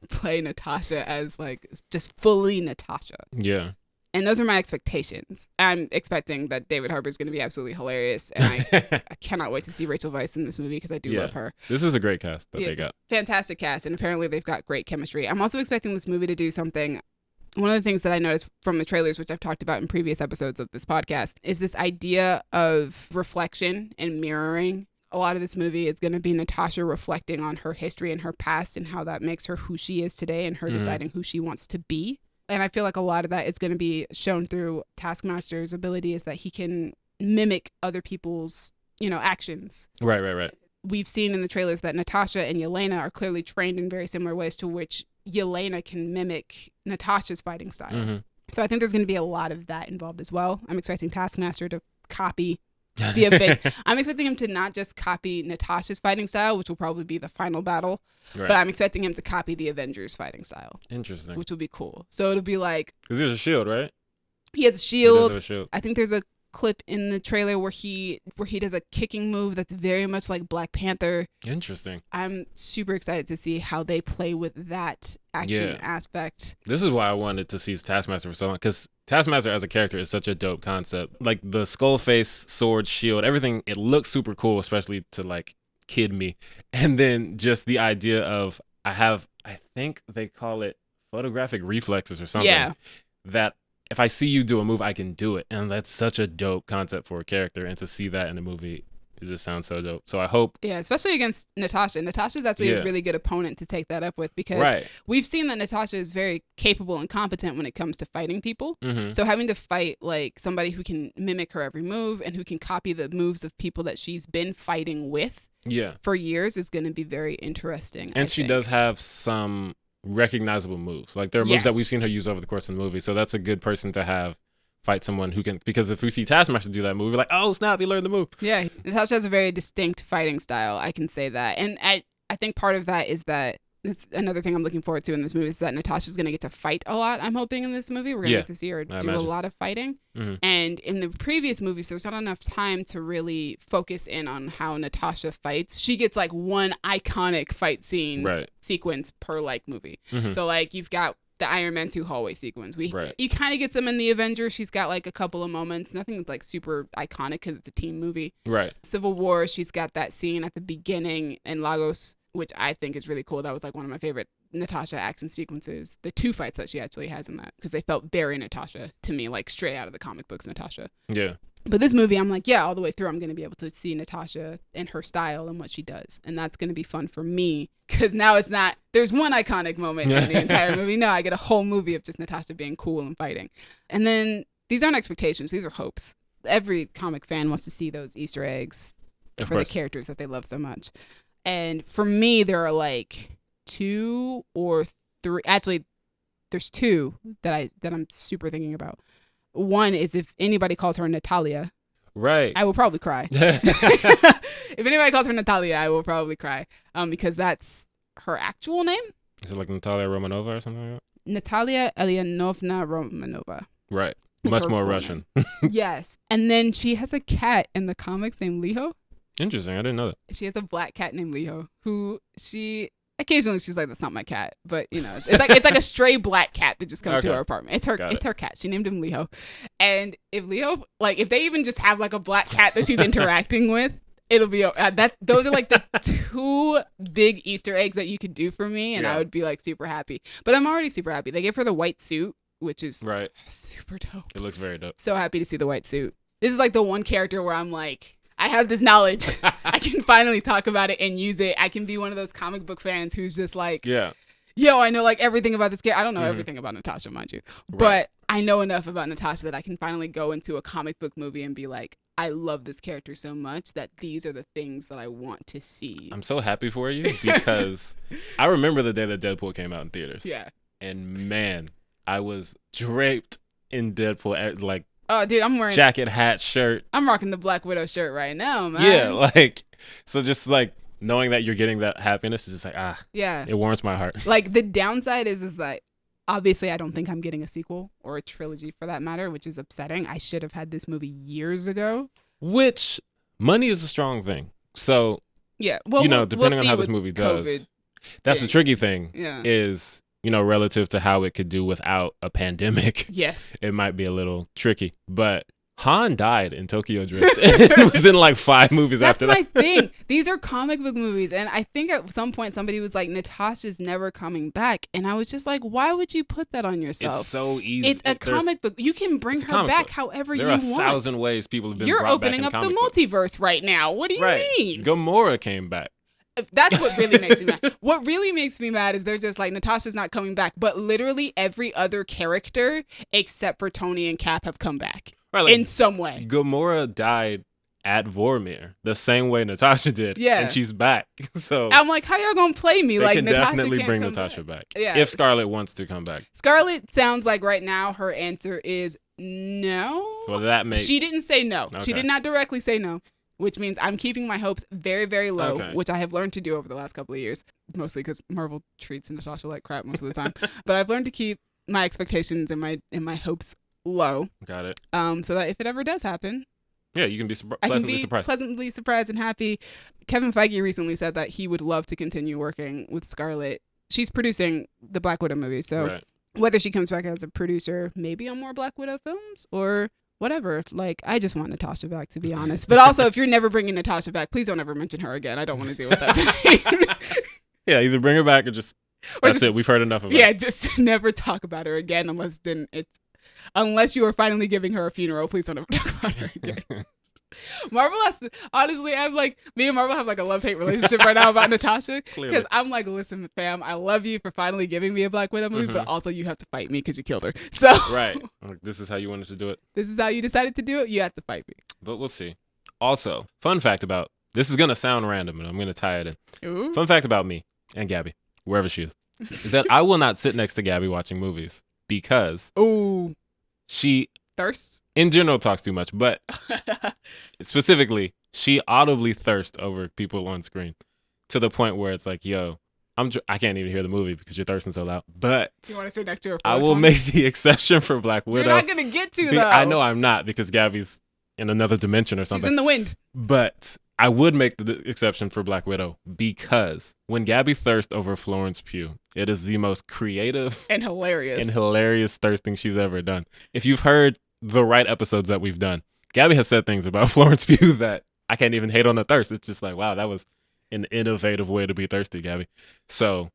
S2: play Natasha as like just fully Natasha.
S1: Yeah.
S2: And those are my expectations. I'm expecting that David Harbour is going to be absolutely hilarious. And I cannot wait to see Rachel Weisz in this movie because I do love her.
S1: This is a great cast that they got.
S2: Fantastic cast. And apparently they've got great chemistry. I'm also expecting this movie to do something. One of the things that I noticed from the trailers, which I've talked about in previous episodes of this podcast, is this idea of reflection and mirroring. A lot of this movie is going to be Natasha reflecting on her history and her past and how that makes her who she is today and her deciding who she wants to be. And I feel like a lot of that is going to be shown through Taskmaster's ability is that he can mimic other people's, actions.
S1: Right.
S2: We've seen in the trailers that Natasha and Yelena are clearly trained in very similar ways to which Yelena can mimic Natasha's fighting style. So I think there's going to be a lot of that involved as well. I'm expecting Taskmaster to I'm expecting him to not just copy Natasha's fighting style, which will probably be the final battle, but I'm expecting him to copy the Avengers fighting style.
S1: Interesting.
S2: Which will be cool. So it'll be like...
S1: Because he has a shield, right?
S2: He has a shield.
S1: He does have a shield.
S2: I think there's a clip in the trailer where he does a kicking move that's very much like Black Panther.
S1: Interesting.
S2: I'm super excited to see how they play with that action aspect.
S1: This is why I wanted to see Taskmaster for so long, because Taskmaster as a character is such a dope concept. Like the skull face, sword, shield, everything, it looks super cool, especially to like kid me. And then just the idea of I think they call it photographic reflexes or something. Yeah. That if I see you do a move, I can do it. And that's such a dope concept for a character. And to see that in a movie, it just sounds so dope. So I hope. Yeah,
S2: especially against Natasha. Natasha's actually a really good opponent to take that up with because we've seen that Natasha is very capable and competent when it comes to fighting people. So having to fight like somebody who can mimic her every move and who can copy the moves of people that she's been fighting with for years is going to be very interesting.
S1: And she does have some recognizable moves. Like there are moves that we've seen her use over the course of the movie. So that's a good person to have fight someone who can, because if we see Taskmaster do that move, we're like, oh snap, he learned the move.
S2: Yeah, Natasha has a very distinct fighting style. I can say that. And I think part of that is that it's another thing I'm looking forward to in this movie is that Natasha's going to get to fight a lot, I'm hoping, in this movie. We're going to get to see her do a lot of fighting. And in the previous movies, there's not enough time to really focus in on how Natasha fights. She gets like one iconic fight scene sequence per like movie. So like you've got the Iron Man 2 hallway sequence. You kind of get them in the Avengers. She's got like a couple of moments. Nothing like super iconic because it's a team movie. Civil War, she's got that scene at the beginning in Lagos, which I think is really cool. That was like one of my favorite Natasha action sequences. The two fights that she actually has in that, because they felt very Natasha to me, like straight out of the comic books Natasha.
S1: Yeah.
S2: But this movie, I'm like, all the way through, I'm going to be able to see Natasha and her style and what she does. And that's going to be fun for me, because now it's not, there's one iconic moment in the entire movie. No, I get a whole movie of just Natasha being cool and fighting. And then these aren't expectations. These are hopes. Every comic fan wants to see those Easter eggs for the characters that they love so much. And for me, there are like 2 or 3. Actually, there's 2 that I'm super thinking about. One is if anybody calls her Natalia, I will probably cry. If anybody calls her Natalia, I will probably cry, because that's her actual name.
S1: Is it like Natalia Romanova or something like that?
S2: Natalia Eleanovna Romanova.
S1: Right. Much more Russian.
S2: Yes. And then she has a cat in the comics named Liho.
S1: Interesting. I didn't know that.
S2: She has a black cat named Liho, who occasionally she's like, that's not my cat, but it's like a stray black cat that just comes to her apartment. It's her cat. She named him Liho. And if Liho, like if they even just have like a black cat that she's interacting with, It'll be that. Those are like the two big Easter eggs that you could do for me, and I would be like super happy. But I'm already super happy. They gave her the white suit, which is super dope.
S1: It looks very dope.
S2: So happy to see the white suit. This is like the one character where I'm like, I have this knowledge. I can finally talk about it and use it. I can be one of those comic book fans who's just like, yo, I know like everything about this character. I don't know everything about Natasha, mind you, but I know enough about Natasha that I can finally go into a comic book movie and be like, I love this character so much that these are the things that I want to see.
S1: I'm so happy for you because I remember the day that Deadpool came out in theaters.
S2: Yeah.
S1: And man, I was draped in Deadpool, like,
S2: oh, dude, I'm wearing
S1: jacket, hat, shirt.
S2: I'm rocking the Black Widow shirt right now, man.
S1: Yeah, like, so just like knowing that you're getting that happiness is just like, it warms my heart.
S2: Like the downside is that obviously I don't think I'm getting a sequel or a trilogy for that matter, which is upsetting. I should have had this movie years ago.
S1: Which money is a strong thing. So,
S2: yeah, well,
S1: depending on how this movie
S2: does,
S1: does, that's the tricky thing
S2: yeah.
S1: is, relative to how it could do without a pandemic.
S2: Yes.
S1: It might be a little tricky, but Han died in Tokyo Drift. It was in like 5 movies after that.
S2: That's my thing. These are comic book movies. And I think at some point somebody was like, Natasha's never coming back. And I was just like, why would you put that on yourself?
S1: It's so easy.
S2: It's a comic book. You can bring her back however you want.
S1: There are 1,000 ways people have been
S2: You're
S1: brought back
S2: opening
S1: in
S2: up the
S1: comic
S2: multiverse
S1: books.
S2: right now. What do you mean?
S1: Gamora came back.
S2: That's what really makes me mad. What really makes me mad is they're just like, Natasha's not coming back. But literally every other character except for Tony and Cap have come back. Right, like, in some way.
S1: Gamora died at Vormir the same way Natasha did.
S2: Yeah.
S1: And she's back. So
S2: I'm like, how y'all gonna play me?
S1: They
S2: like
S1: can
S2: Natasha
S1: definitely
S2: can't
S1: bring
S2: come
S1: Natasha back.
S2: Yeah.
S1: If Scarlett wants to come back.
S2: Scarlett sounds like right now her answer is no.
S1: Well, that makes...
S2: She didn't say no.
S1: Okay.
S2: She did not directly say no, which means I'm keeping my hopes very, very low, which I have learned to do over the last couple of years, mostly because Marvel treats Natasha like crap most of the time. But I've learned to keep my expectations and my hopes low.
S1: Got it.
S2: So that if it ever does happen,
S1: yeah, you can be pleasantly surprised.
S2: Pleasantly surprised and happy. Kevin Feige recently said that he would love to continue working with Scarlett. She's producing the Black Widow movie, so whether she comes back as a producer, maybe on more Black Widow films or whatever. Like, I just want Natasha back, to be honest. But also, if you're never bringing Natasha back, please don't ever mention her again. I don't want to deal with that.
S1: Yeah, either bring her back or that's it. We've heard enough of it.
S2: Yeah, just never talk about her again unless you are finally giving her a funeral. Please don't ever talk about her again. Marvel has to, honestly, me and Marvel have like a love-hate relationship right now about Natasha. Because I'm like, listen, fam, I love you for finally giving me a Black Widow movie, but also you have to fight me because you killed her. So
S1: right. Like, this is how you wanted to do it.
S2: This is how you decided to do it. You have to fight me.
S1: But we'll see. Also, fun fact about, this is going to sound random, and I'm going to tie it in.
S2: Ooh.
S1: Fun fact about me and Gabby, wherever she is that I will not sit next to Gabby watching movies because she
S2: thirsts.
S1: In general, talks too much, but specifically, she audibly thirsts over people on screen to the point where it's like, yo, I can't even hear the movie because you're thirsting so loud. But
S2: you want to sit next to her?
S1: I will make the exception for Black Widow.
S2: You're not gonna get to though.
S1: I know I'm not because Gabby's in another dimension or something.
S2: She's in the wind.
S1: But I would make the exception for Black Widow because when Gabby thirsts over Florence Pugh, it is the most creative
S2: and hilarious
S1: thirsting she's ever done. If you've heard the right episodes that we've done, Gabby has said things about Florence Pugh that I can't even hate on the thirst. It's just like, wow, that was an innovative way to be thirsty, Gabby. So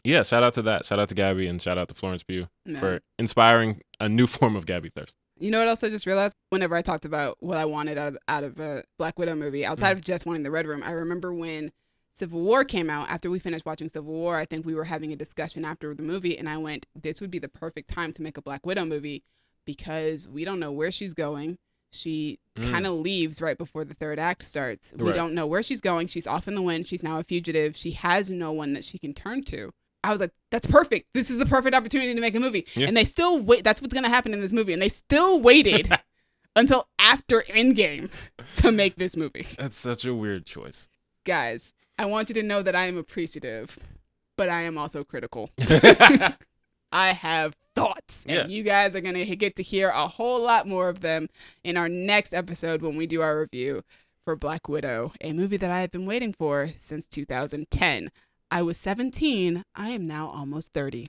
S1: yeah, shout out to that. Shout out to Gabby and shout out to Florence Pugh for inspiring a new form of Gabby thirst.
S2: You know what else I just realized? Whenever I talked about what I wanted out of a Black Widow movie, outside of just wanting the Red Room, I remember when Civil War came out, after we finished watching Civil War, I think we were having a discussion after the movie, and I went, this would be the perfect time to make a Black Widow movie because we don't know where she's going. She kind of leaves right before the third act starts. We don't know where she's going. She's off in the wind. She's now a fugitive. She has no one that she can turn to. I was like, that's perfect. This is the perfect opportunity to make a movie. Yeah. And they still wait. That's what's going to happen in this movie. And they still waited until after Endgame to make this movie.
S1: That's such a weird choice.
S2: Guys, I want you to know that I am appreciative, but I am also critical. I have thoughts. And you guys are going to get to hear a whole lot more of them in our next episode when we do our review for Black Widow, a movie that I have been waiting for since 2010. I was 17. I am now almost 30.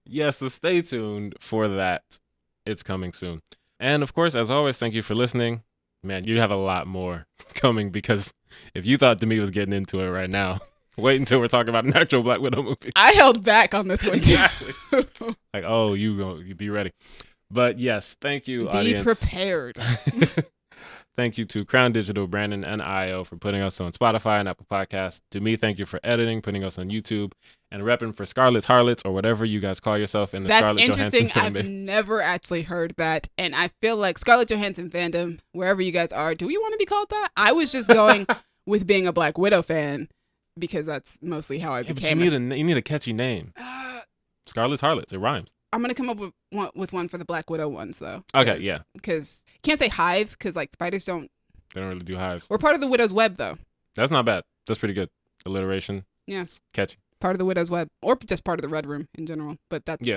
S1: Yes, so stay tuned for that. It's coming soon. And of course, as always, thank you for listening. Man, you have a lot more coming because if you thought Demi was getting into it right now, wait until we're talking about an actual Black Widow movie.
S2: I held back on this one too.
S1: Exactly. Like, oh, you be ready. But yes, thank you,
S2: Be
S1: audience.
S2: prepared.
S1: Thank you to Crown Digital, Brandon, and IO for putting us on Spotify and Apple Podcasts. To me, thank you for editing, putting us on YouTube, and repping for Scarlet's Harlots or whatever you guys call yourself in the
S2: That's
S1: Scarlett
S2: interesting.
S1: Johansson
S2: I've
S1: fandom.
S2: never actually heard that. And I feel like Scarlett Johansson fandom, wherever you guys are, do we want to be called that? I was just going with being a Black Widow fan because that's mostly how I
S1: Yeah, but
S2: became.
S1: you need a catchy name. Scarlet's Harlots. It rhymes.
S2: I'm going to come up with one for the Black Widow ones, though.
S1: Okay, yeah.
S2: Because you can't say hive because, like, spiders don't.
S1: They don't really do hives.
S2: We're part of the Widow's Web, though.
S1: That's not bad. That's pretty good. Alliteration.
S2: Yeah.
S1: It's catchy.
S2: Part of the Widow's Web. Or just part of the Red Room in general. But that's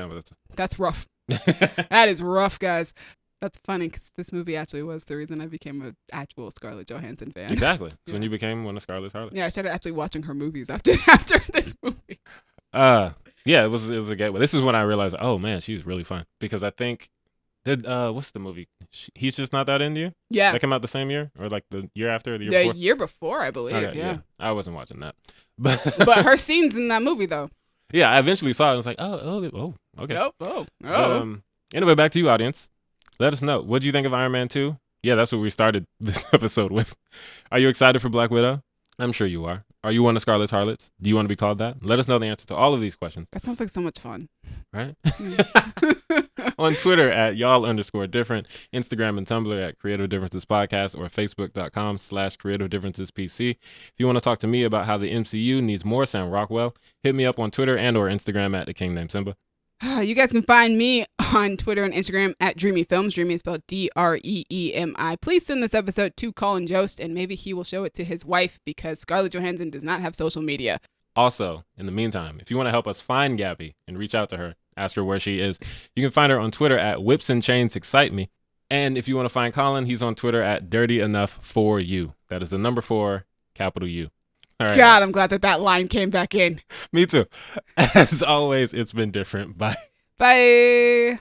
S2: rough. That is rough, guys. That's funny because this movie actually was the reason I became an actual Scarlett Johansson fan.
S1: Exactly. It's
S2: Yeah.
S1: when you became one of Scarlett's Harlots.
S2: Yeah, I started actually watching her movies after this movie.
S1: Yeah, it was a gateway. This is when I realized, oh man, she's really fun. Because I think what's the movie? He's Just Not That Into You?
S2: Yeah.
S1: That came out the same year? Or like the year after or the year
S2: The
S1: before?
S2: year before, I believe.
S1: Okay,
S2: yeah.
S1: I wasn't watching that. But
S2: But her scenes in that movie, though.
S1: yeah, I eventually saw it and was like, oh, okay.
S2: Oh.
S1: But, anyway, back to you, audience. Let us know. What do you think of Iron Man 2? Yeah, that's what we started this episode with. Are you excited for Black Widow? I'm sure you are. Are you one of Scarlett's Harlots? Do you want to be called that? Let us know the answer to all of these questions.
S2: That sounds like so much fun.
S1: Right? On Twitter at y'all_different, Instagram and Tumblr at Creative Differences Podcast, or Facebook.com/Creative Differences PC. If you want to talk to me about how the MCU needs more Sam Rockwell, hit me up on Twitter and or Instagram at The King Named Simba.
S2: You guys can find me on Twitter and Instagram at Dreamy Films. Dreamy is spelled DREEMI. Please send this episode to Colin Jost, and maybe he will show it to his wife because Scarlett Johansson does not have social media.
S1: Also, in the meantime, if you want to help us find Gabby and reach out to her, ask her where she is, you can find her on Twitter at Whips and Chains Excite Me. And if you want to find Colin, he's on Twitter at Dirty Enough For You. That is the number 4, capital U. All right.
S2: God, I'm glad that line came back in.
S1: Me too. As always, it's been different. Bye.
S2: Bye.